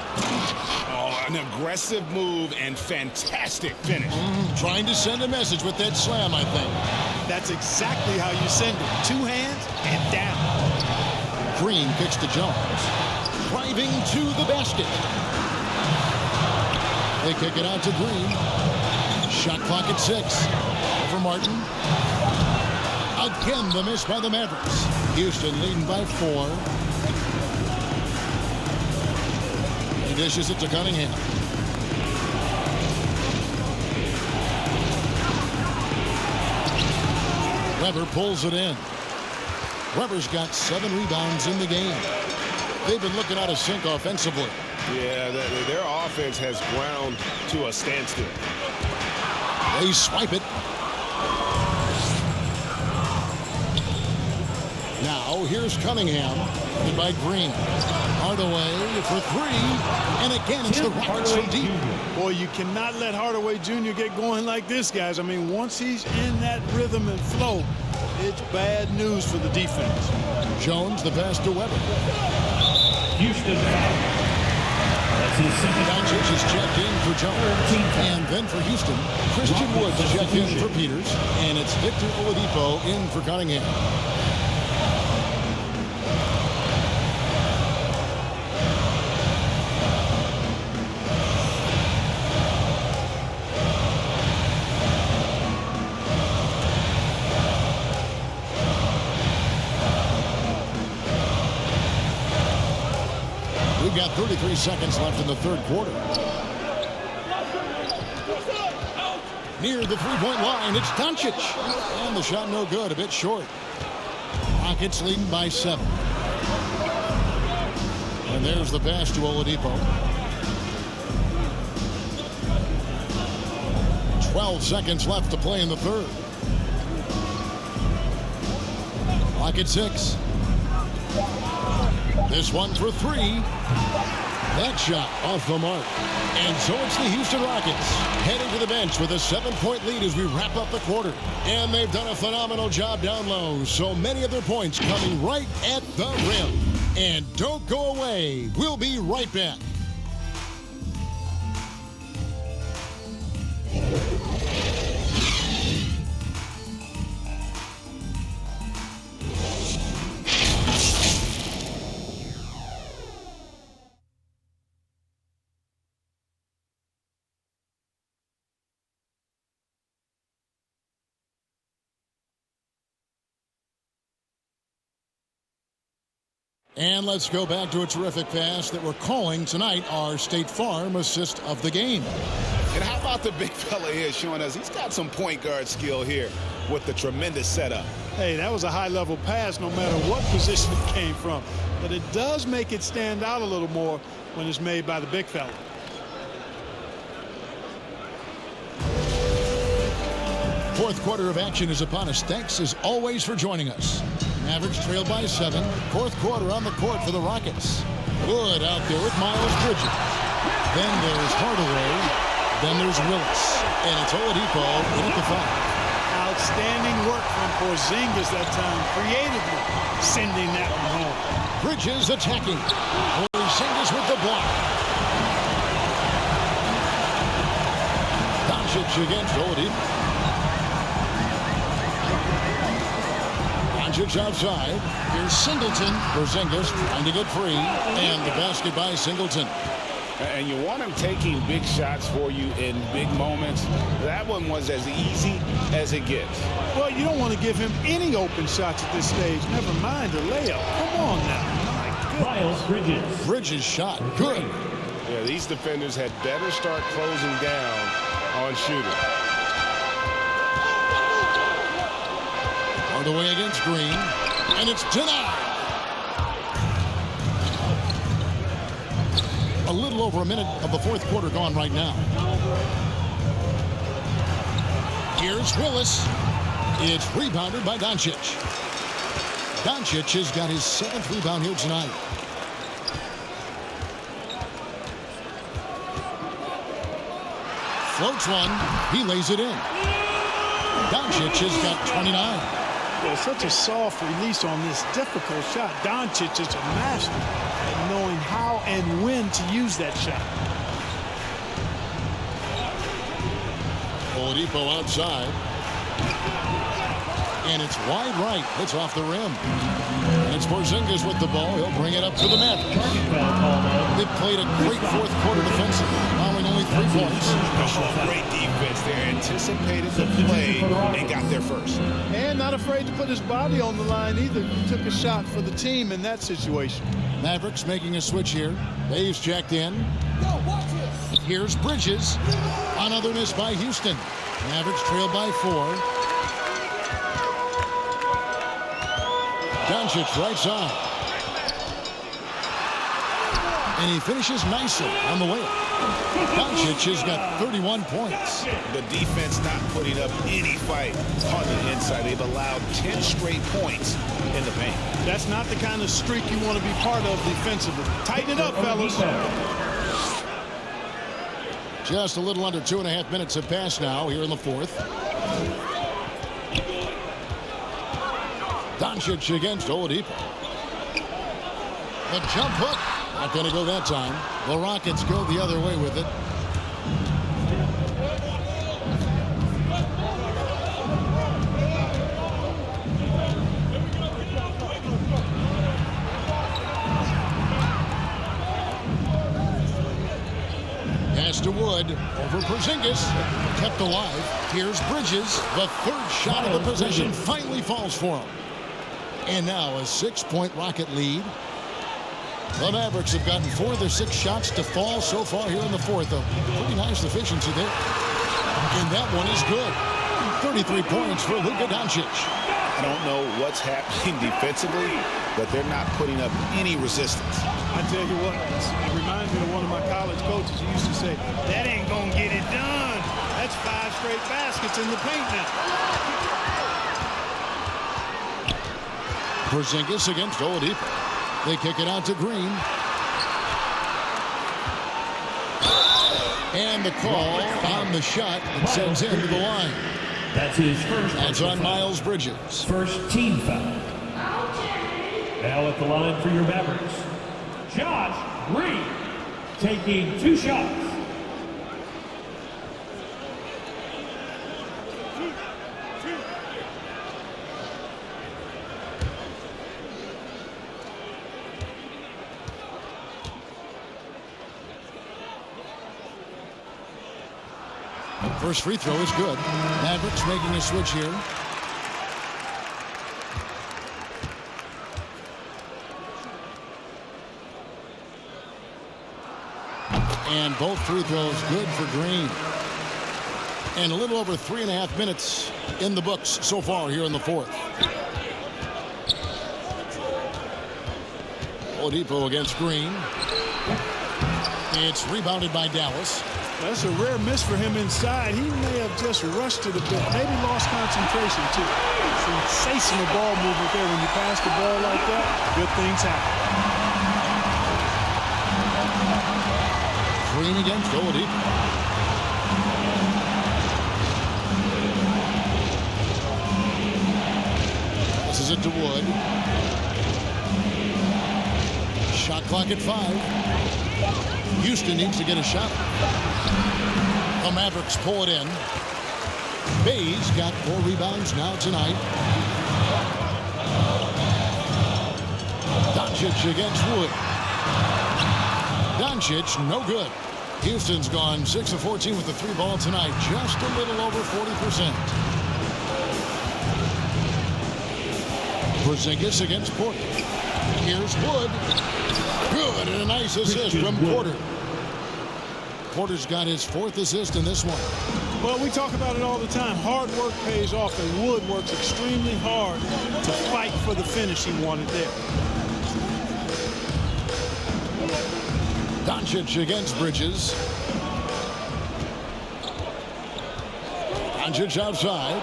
Oh, an aggressive move and fantastic finish. Trying to send a message with that slam, I think. That's exactly how you send it. 2 hands and down. Green kicks to Jones. Driving to the basket. They kick it out to Green. Shot clock at 6. Over Martin. Again, the miss by the Mavericks. Houston leading by 4. He dishes it to Cunningham. Weber pulls it in. Weber's got 7 rebounds in the game. They've been looking out of sync offensively. Yeah, their offense has ground to a standstill. They swipe it. Now here's Cunningham. And by Green. Hardaway for 3. And again, it's the Rockets from deep. Boy, you cannot let Hardaway Jr. get going like this, guys. I mean, once he's in that rhythm and flow, it's bad news for the defense. Jones, the pass to Weber. Houston foul. That's his second. Doncic is checked in for Jones. And then for Houston, Christian Woods checked in for Peters. And it's Victor Oladipo in for Cunningham. We've got 33 seconds left in the third quarter. Near the three-point line, it's Doncic. And the shot no good, a bit short. Rockets leading by 7. And there's the pass to Oladipo. 12 seconds left to play in the third. Rocket 6. This one for 3. That shot off the mark. And so it's the Houston Rockets heading to the bench with a 7-point lead as we wrap up the quarter. And they've done a phenomenal job down low. So many of their points coming right at the rim. And don't go away. We'll be right back. And let's go back to a terrific pass that we're calling tonight our State Farm assist of the game. And how about the big fella here showing us he's got some point guard skill here with the tremendous setup. Hey, that was a high-level pass no matter what position it came from. But it does make it stand out a little more when it's made by the big fella. Fourth quarter of action is upon us. Thanks as always for joining us. Mavericks trailed by 7. Fourth quarter on the court for the Rockets. Wood out there with Miles Bridges. Then there's Hardaway. Then there's Willis. And it's Oladipo in at the 5. Outstanding work from Porzingis that time. Creatively sending that one home. Bridges attacking. Porzingis with the block. Doncic against Oladipo. Doncic outside. Here's Singleton. Porzingis trying to get free. And the basket by Singleton. And you want him taking big shots for you in big moments. That one was as easy as it gets. Well, you don't want to give him any open shots at this stage. Never mind a layup. Come on now. My goodness. Miles Bridges. Bridges shot. Good. Yeah, these defenders had better start closing down on shooting. Hardaway against Green. And it's denied. A little over a minute of the fourth quarter gone right now. Here's Willis. It's rebounded by Doncic. Doncic has got his 7th rebound here tonight. Floats one. He lays it in. Doncic has got 29. Well, such a soft release on this difficult shot. Doncic is a master at knowing how and when to use that shot. Oladipo outside. And it's wide right. It's off the rim. And it's Porzingis with the ball. He'll bring it up to the Mavericks. They've played a great fourth quarter defensively, allowing only 3 points. Oh, great defense. They anticipated the play and got there first. And not afraid to put his body on the line either. He took a shot for the team in that situation. Mavericks making a switch here. Dave's checked in. Here's Bridges. Another miss by Houston. Mavericks trailed by 4. Doncic right side. And he finishes nicely on the way. Doncic has got 31 points. The defense not putting up any fight on the inside. They've allowed 10 straight points in the paint. That's not the kind of streak you want to be part of defensively. Tighten it up, fellas. Just a little under 2.5 minutes have passed now here in the fourth. Doncic against Oladipo. The jump hook. Not going to go that time. The Rockets go the other way with it. Pass to Wood over Porzingis. Kept alive. Here's Bridges. The third shot of the possession finally falls for him. And now a 6-point Rocket lead. The Mavericks have gotten 4 of their 6 shots to fall so far here in the fourth. A pretty nice efficiency there. And that one is good. 33 points for Luka Doncic. I don't know what's happening defensively, but they're not putting up any resistance. I tell you what, it reminds me of one of my college coaches. He used to say, that ain't going to get it done. That's 5 straight baskets in the paint now. Porzingis against Oladipo. They kick it out to Green. And the call on the shot that sends him to the line. That's his first. That's on Miles Bridges. First team foul. Now at the line for your Mavericks, Josh Green, taking 2 shots. First free throw is good. Mavericks making a switch here. And both free throws good for Green. And a little over 3.5 minutes in the books so far here in the fourth. Oladipo against Green. It's rebounded by Dallas. That's a rare miss for him inside. He may have just rushed it a bit. Maybe lost concentration, too. Sensational ball movement there. When you pass the ball like that, good things happen. Green against Oladipo. This is it to Wood. Shot clock at 5. Houston needs to get a shot. The Mavericks pull it in. Bay's got 4 rebounds now tonight. Doncic against Wood. Doncic, no good. Houston's gone 6 of 14 with the 3 ball tonight. Just a little over 40%. Porzingis against Porter. Here's Wood. Good, and a nice assist from Porter. Porter's got his 4th assist in this one. Well, we talk about it all the time. Hard work pays off, and Wood works extremely hard to fight for the finish he wanted there. Doncic against Bridges. Doncic outside.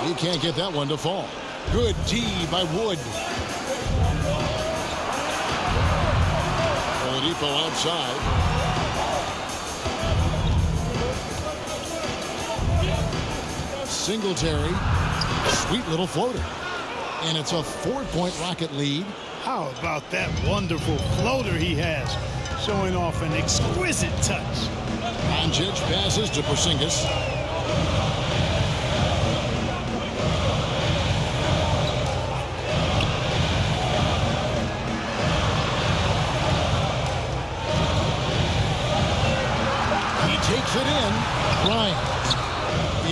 He can't get that one to fall. Good D by Wood. Oladipo outside. Singletary. Sweet little floater. And it's a 4-point Rocket lead. How about that wonderful floater he has, showing off an exquisite touch. Doncic passes to Porzingis. Takes it in. Bryant.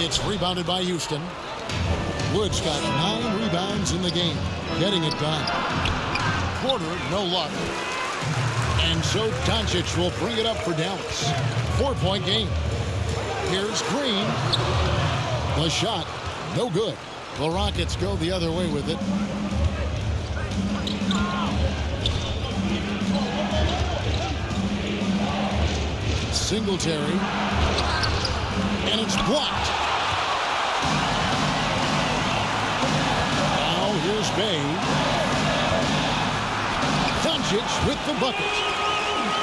It's rebounded by Houston. Wood's got 9 rebounds in the game. Getting it done. Porter, no luck. And so Doncic will bring it up for Dallas. 4-point game. Here's Green. The shot. No good. The Rockets go the other way with it. Singletary. And it's blocked. Now here's Bay. Doncic with the bucket.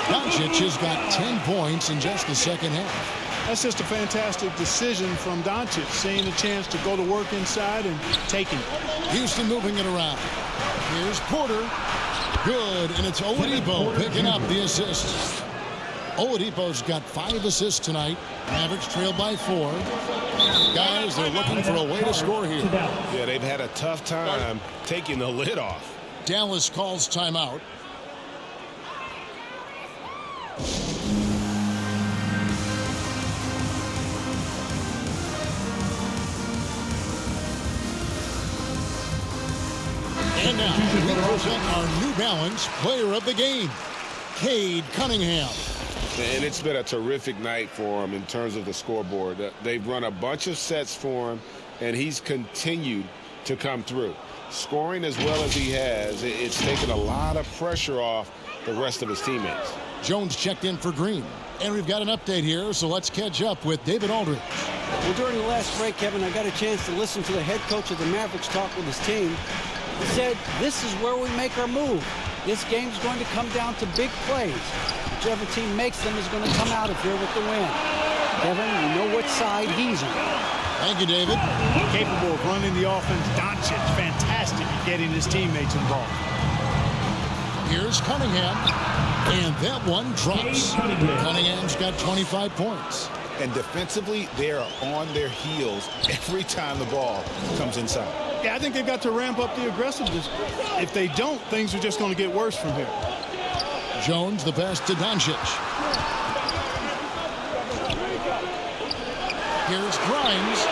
Doncic has got 10 points in just the second half. That's just a fantastic decision from Doncic, seeing a chance to go to work inside and taking it. Houston moving it around. Here's Porter. Good, and it's Oladipo picking up the assist. Oladipo's got 5 assists tonight. Mavericks trail by 4. Guys, they're looking for a way to score here. Yeah, they've had a tough time taking the lid off. Dallas calls timeout. And now we present our New Balance player of the game, Cade Cunningham. And it's been a terrific night for him in terms of the scoreboard. They've run a bunch of sets for him, and he's continued to come through. Scoring as well as he has, it's taken a lot of pressure off the rest of his teammates. Jones checked in for Green. And we've got an update here, so let's catch up with David Aldridge. Well, during the last break, Kevin, I got a chance to listen to the head coach of the Mavericks talk with his team. He said, this is where we make our move. This game's going to come down to big plays. Whichever team makes them is going to come out of here with the win. Kevin, you know what side he's on. Thank you, David. Capable of running the offense. Doncic, fantastic at getting his teammates involved. Here's Cunningham. And that one drops. Cunningham's got 25 points. And defensively, they are on their heels every time the ball comes inside. Yeah, I think they've got to ramp up the aggressiveness. If they don't, things are just going to get worse from here. Jones, the pass to Doncic. Here's Grimes.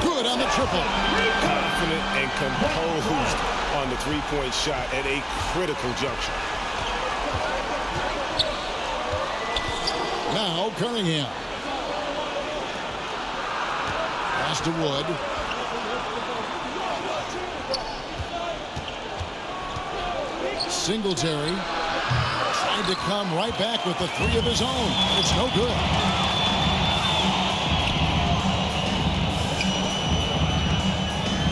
Good on the triple. Confident and composed on the three-point shot at a critical juncture. Now Cunningham. Pass to Wood. Singletary tried to come right back with the 3 of his own. It's no good.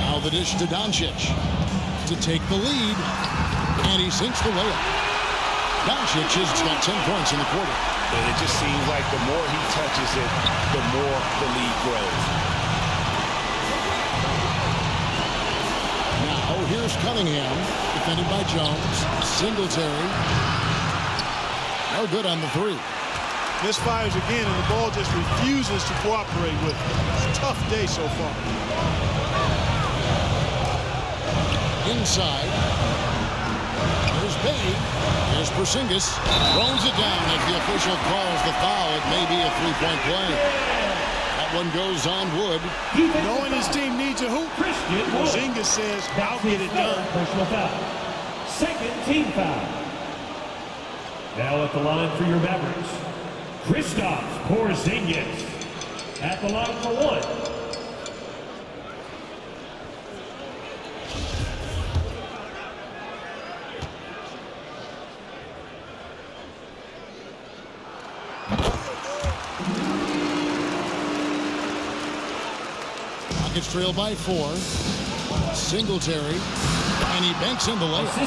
Now the dish to Doncic to take the lead. And he sinks the layup. Doncic has got 10 points in the quarter. And it just seems like the more he touches it, the more the lead grows. Now here's Cunningham, defended by Jones. Singletary. No good on the 3. Misfires again, and the ball just refuses to cooperate with it. It's a tough day so far. Inside. There's Bay. Here's Porzingis. Throws it down as the official calls the foul. It may be a 3-point play. That one goes on Wood. Knowing his team needs a hoop, Porzingis says, I'll get it done. Personal foul. Second team foul. Now at the line for your Mavericks, Kristaps Porzingis. At the line for 1. Rockets trail by 4. Singletary. And he banks in the layup.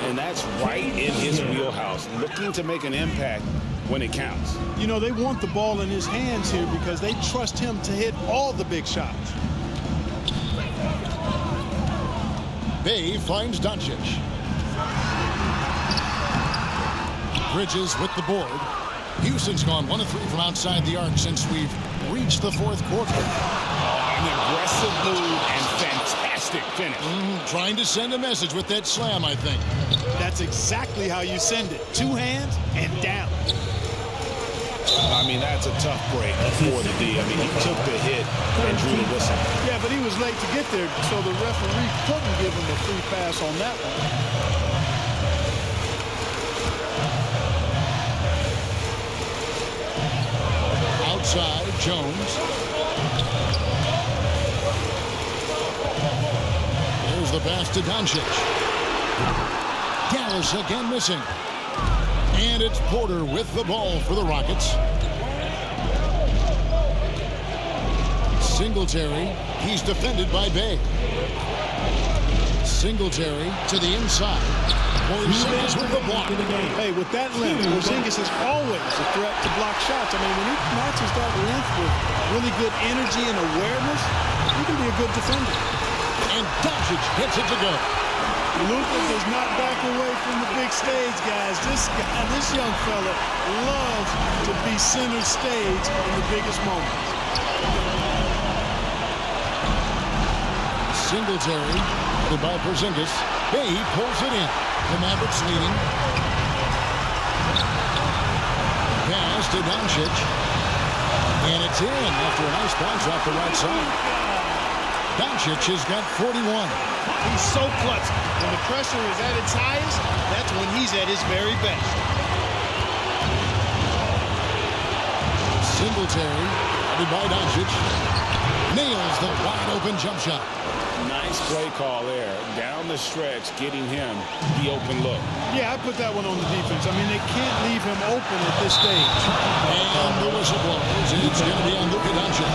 And that's right in his wheelhouse. Looking to make an impact when it counts. You know, they want the ball in his hands here because they trust him to hit all the big shots. Bay finds Doncic. Bridges with the board. Houston's gone 1 of 3 from outside the arc since we've reached the 4th quarter. An aggressive move and fantastic finish. Trying to send a message with that slam, I think. That's exactly how you send it. 2 hands and down. I mean, that's a tough break for the D. I mean, he took the hit and drew the whistle. Yeah, but he was late to get there, so the referee couldn't give him a free pass on that one. Outside, Jones. the pass to Doncic. Dallas again missing. And it's Porter with the ball for the Rockets. Singletary. He's defended by Bay. Singletary to the inside. Porzingis with the block. Hey, with that length, Porzingis is always a threat to block shots. I mean, when he matches that length with really good energy and awareness, he can be a good defender. And Doncic hits it to go. Luka does not back away from the big stage, guys. This young fella loves to be center stage in the biggest moments. Singletary, by Porzingis. Bay pulls it in. The Mavericks leading. Pass to Doncic. And it's in after a nice bounce off the right side. Doncic has got 41. He's so clutch. When the pressure is at its highest, that's when he's at his very best. Singletary, by Doncic. Nails the wide open jump shot. Nice play call there. Down the stretch, getting him the open look. Yeah, I put that one on the defense. I mean, they can't leave him open at this stage. And the whistle blows. It's going to be on Luka Doncic.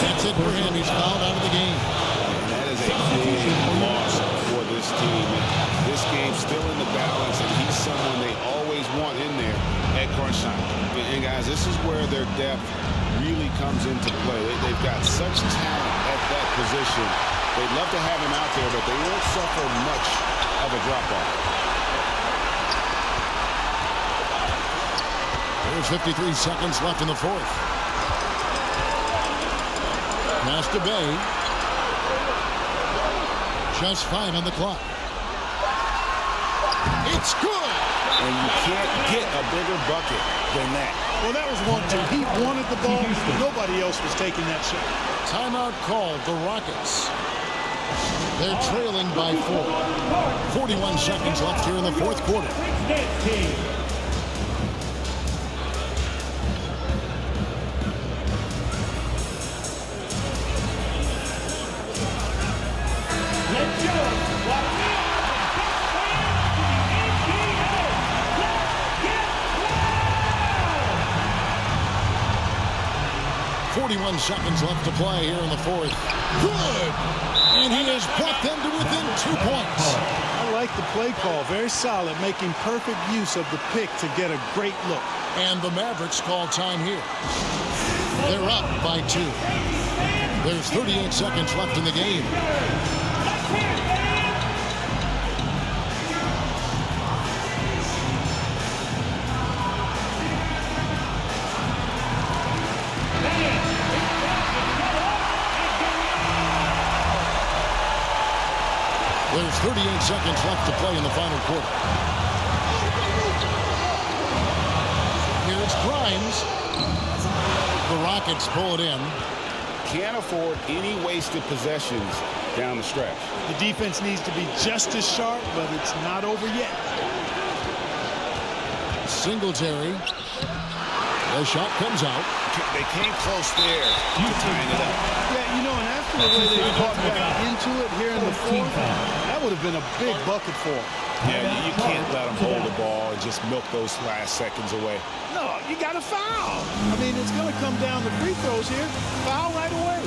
That's it for him. He's fouled out of the game. And that is a big loss for this team. This game's still in the balance, and he's someone they always want in there at crunch time. And guys, this is where their depth really comes into play. They've got such talent at that position. They'd love to have him out there, but they won't suffer much of a drop-off. There's 53 seconds left in the fourth. Pass to Bay. Just 5 on the clock. It's good! And you can't get a bigger bucket than that. Well, that was 1-2. He wanted the ball. Nobody else was taking that shot. Timeout called. The Rockets. They're trailing by 4. 41 seconds left here in the fourth quarter. Let's go. 41 seconds left to play here in the fourth. Good! And he has brought them to within 2 points. I like the play call. Very solid, making perfect use of the pick to get a great look. And the Mavericks call time here. They're up by 2. There's 38 seconds left in the game. There's 38 seconds left to play in the final quarter. Here it's Grimes. The Rockets pull it in. Can't afford any wasted possessions down the stretch. The defense needs to be just as sharp, but it's not over yet. Singletary. The shot comes out. They came close there to tying it up. Yeah, you know, and after the way they got back into it here in the fourth, that would have been a big bucket for them. Yeah, you can't let them hold the ball and just milk those last seconds away. No, you got to foul. I mean, it's going to come down to free throws here. Foul right away.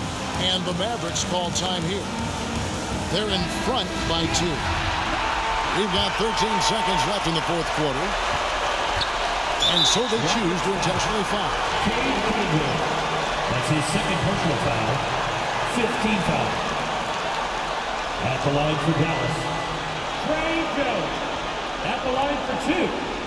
And the Mavericks call time here. They're in front by 2. We've got 13 seconds left in the fourth quarter. And so they choose to intentionally foul. That's his second personal foul. 15 foul. At the line for Dallas. Trey Jones. At the line for 2.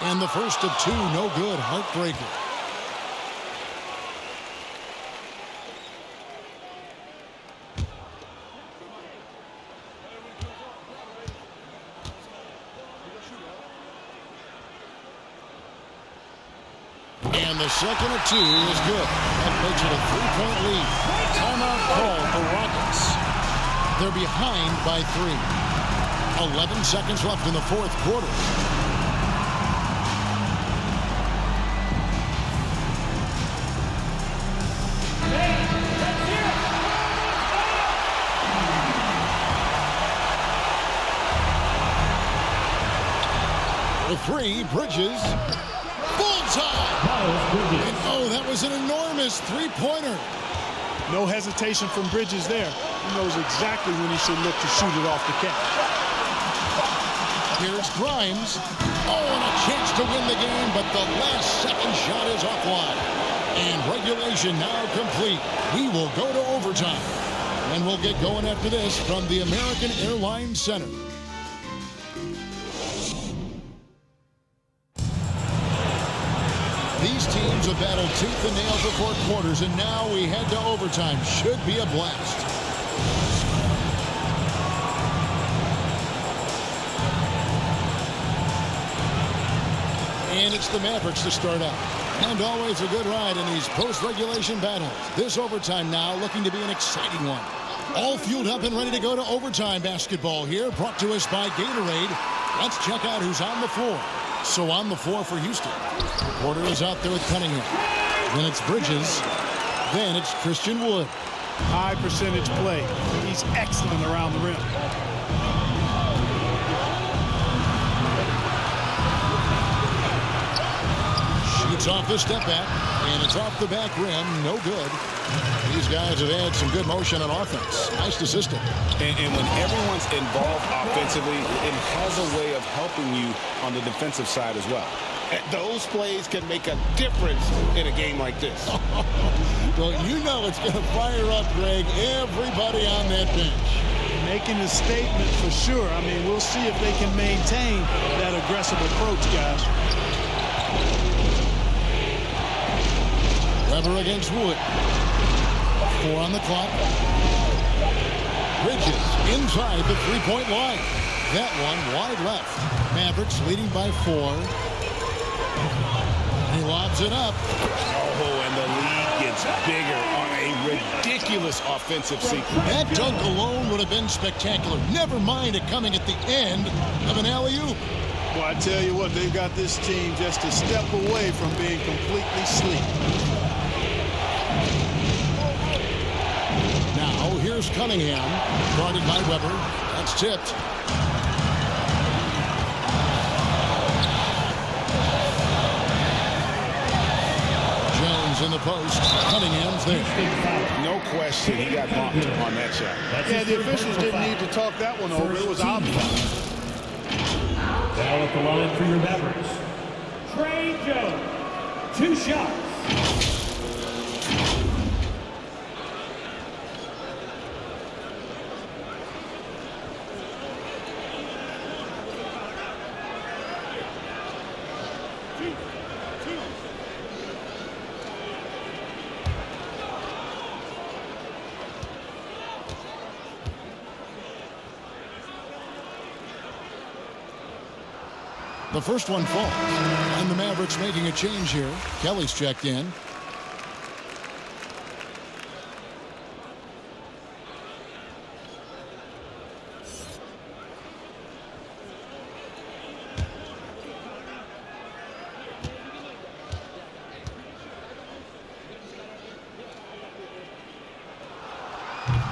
And the first of 2, no good. Heartbreaker. And the second of 2 is good. That makes it a 3-point lead. Timeout called the Rockets. They're behind by 3. 11 seconds left in the fourth quarter. The 3, Bridges. Bullseye! And oh, that was an enormous three-pointer. No hesitation from Bridges there. He knows exactly when he should look to shoot it off the catch. Here's Grimes. Oh, and a chance to win the game, but the last second shot is offline. And regulation now complete. We will go to overtime. And we'll get going after this from the American Airlines Center. These teams have battled tooth and nail for 4 quarters, and now we head to overtime. Should be a blast. And it's the Mavericks to start out. And always a good ride in these post-regulation battles. This overtime now looking to be an exciting one. All fueled up and ready to go to overtime basketball here, brought to us by Gatorade. Let's check out who's on the floor. So on the floor for Houston. Porter is out there with Cunningham. Then it's Bridges. Then it's Christian Wood. High percentage play. He's excellent around the rim. Shoots off the step back, and it's off the back rim. No good. These guys have had some good motion on offense. Nice to system. And when everyone's involved offensively, it has a way of helping you on the defensive side as well. Those plays can make a difference in a game like this. Well, you know it's going to fire up, Greg, everybody on that bench. Making a statement for sure. I mean, we'll see if they can maintain that aggressive approach, guys. Weber against Wood. 4 on the clock. Bridges inside the three-point line. That one wide left. Mavericks leading by 4. He lobs it up. Oh, and the lead gets bigger on a ridiculous offensive sequence. That dunk alone would have been spectacular. Never mind it coming at the end of an alley-oop. Well, I tell you what, they've got this team just a step away from being completely asleep. Now, here's Cunningham, guarded by Weber. That's tipped. Jones in the post. Cunningham's there. No question, he got bumped on that shot. Yeah, the officials didn't need to talk that one over. It was obvious. Now at the line for your Mavericks, Trey Jones. 2 shots. The first one falls, and the Mavericks making a change here. Kelly's checked in.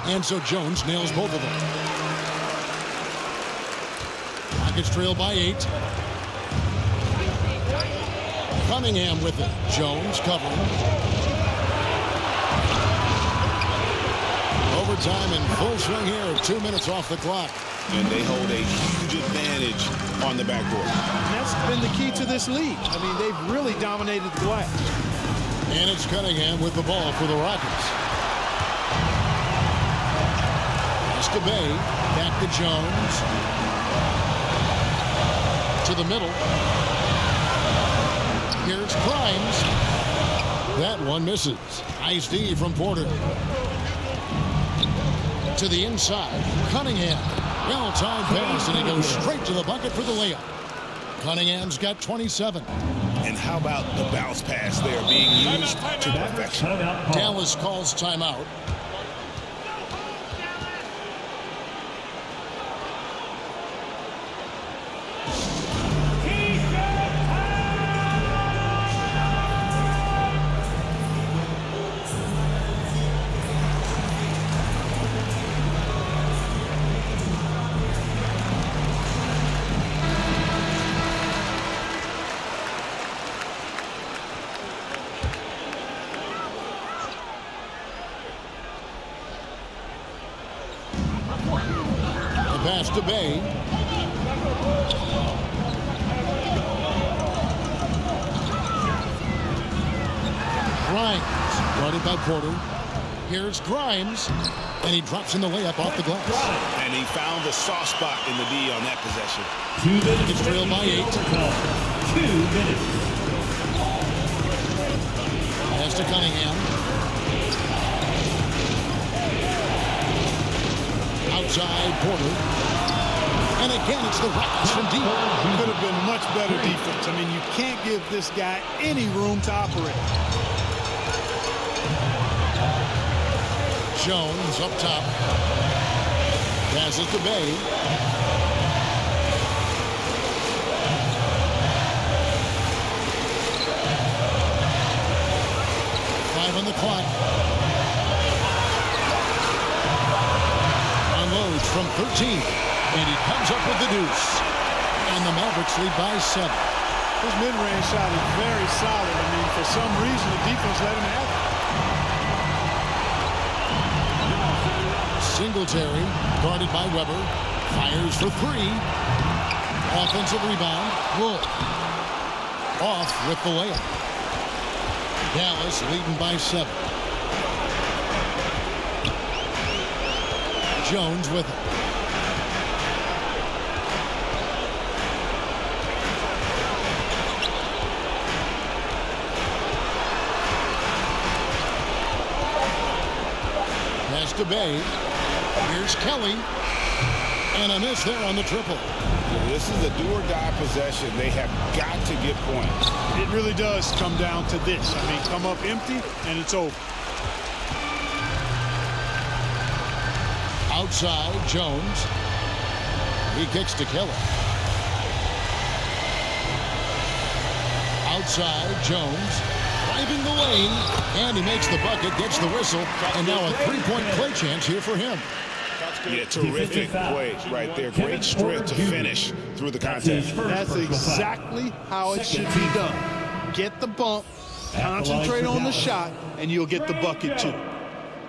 And so Jones nails both of them. Rockets trail by 8. Cunningham with it. Jones covering. Overtime in full swing here. 2 minutes off the clock. And they hold a huge advantage on the backboard. And that's been the key to this lead. I mean, they've really dominated the glass. And it's Cunningham with the ball for the Rockets. Escabay, back to Jones. To the middle. Here's Grimes. That one misses. Nice D from Porter. To the inside. Cunningham. Well-timed pass, and he goes straight to the bucket for the layup. Cunningham's got 27. And how about the bounce pass there being used to perfection? Dallas calls timeout. pass to Bay. Grimes, guarded by Porter. Here's Grimes, and he drops in the layup off the glass. And he found the soft spot in the D on that possession. 2 minutes. It's trailed by 8. 2 minutes. Pass to Cunningham. Outside Porter. And again, it's the Rockets from deep. Could have been much better defense. I mean, you can't give this guy any room to operate. Jones up top. Passes to Bay. Five on the clock. Unloads from 13. And he comes up with the deuce. And the Mavericks lead by 7. His mid-range shot is very solid. I mean, for some reason, the defense let him have it. Singletary, guarded by Weber, fires for 3. Offensive rebound, Wolf. Off with the layup. Dallas leading by 7. Jones with it. Pass to Bay. Here's Kelly. And a miss there on the triple. This is a do-or-die possession. They have got to get points. It really does come down to this. I mean, come up empty, and it's over. Outside, Jones. He kicks to Kelly. Outside, Jones. Driving the lane, and he makes the bucket, gets the whistle, and now a three-point play chance here for him. Yeah, terrific play right there. Great strength to finish through the contest. That's exactly how it should be done. Get the bump, concentrate on the shot, and you'll get the bucket too.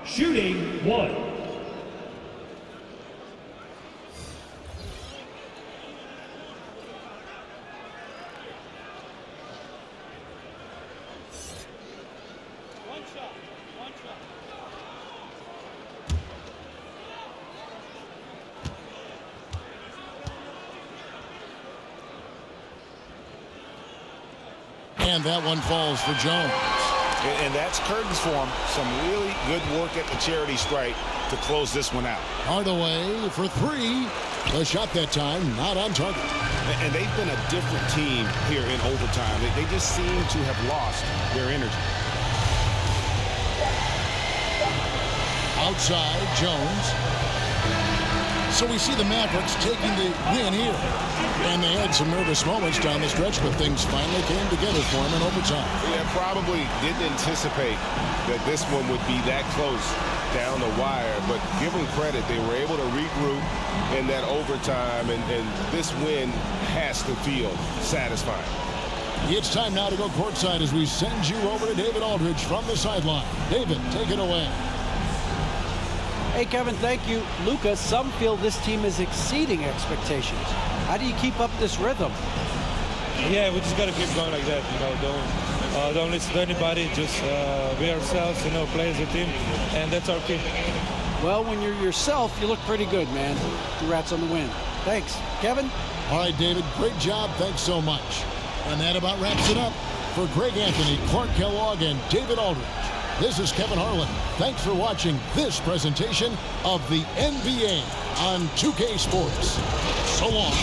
Shooting 1. And that one falls for Jones. And that's curtains for him. Some really good work at the charity stripe to close this one out. Hardaway for 3. The shot that time not on target. And they've been a different team here in overtime. They just seem to have lost their energy. Outside, Jones. So we see the Mavericks taking the win here. And they had some nervous moments down the stretch, but things finally came together for them in overtime. Yeah, probably didn't anticipate that this one would be that close down the wire, but give them credit. They were able to regroup in that overtime, and this win has to feel satisfying. It's time now to go courtside as we send you over to David Aldridge from the sideline. David, take it away. Hey, Kevin, thank you. Luka, some feel this team is exceeding expectations. How do you keep up this rhythm? Yeah, we just got to keep going like that. Don't listen to anybody. Just be ourselves, play as a team, and that's our key. Well, when you're yourself, you look pretty good, man. Congrats on the win. Thanks. Kevin? All right, David, great job. Thanks so much. And that about wraps it up. For Greg Anthony, Clark Kellogg, and David Aldridge, this is Kevin Harlan. Thanks for watching this presentation of the NBA on 2K Sports. So long.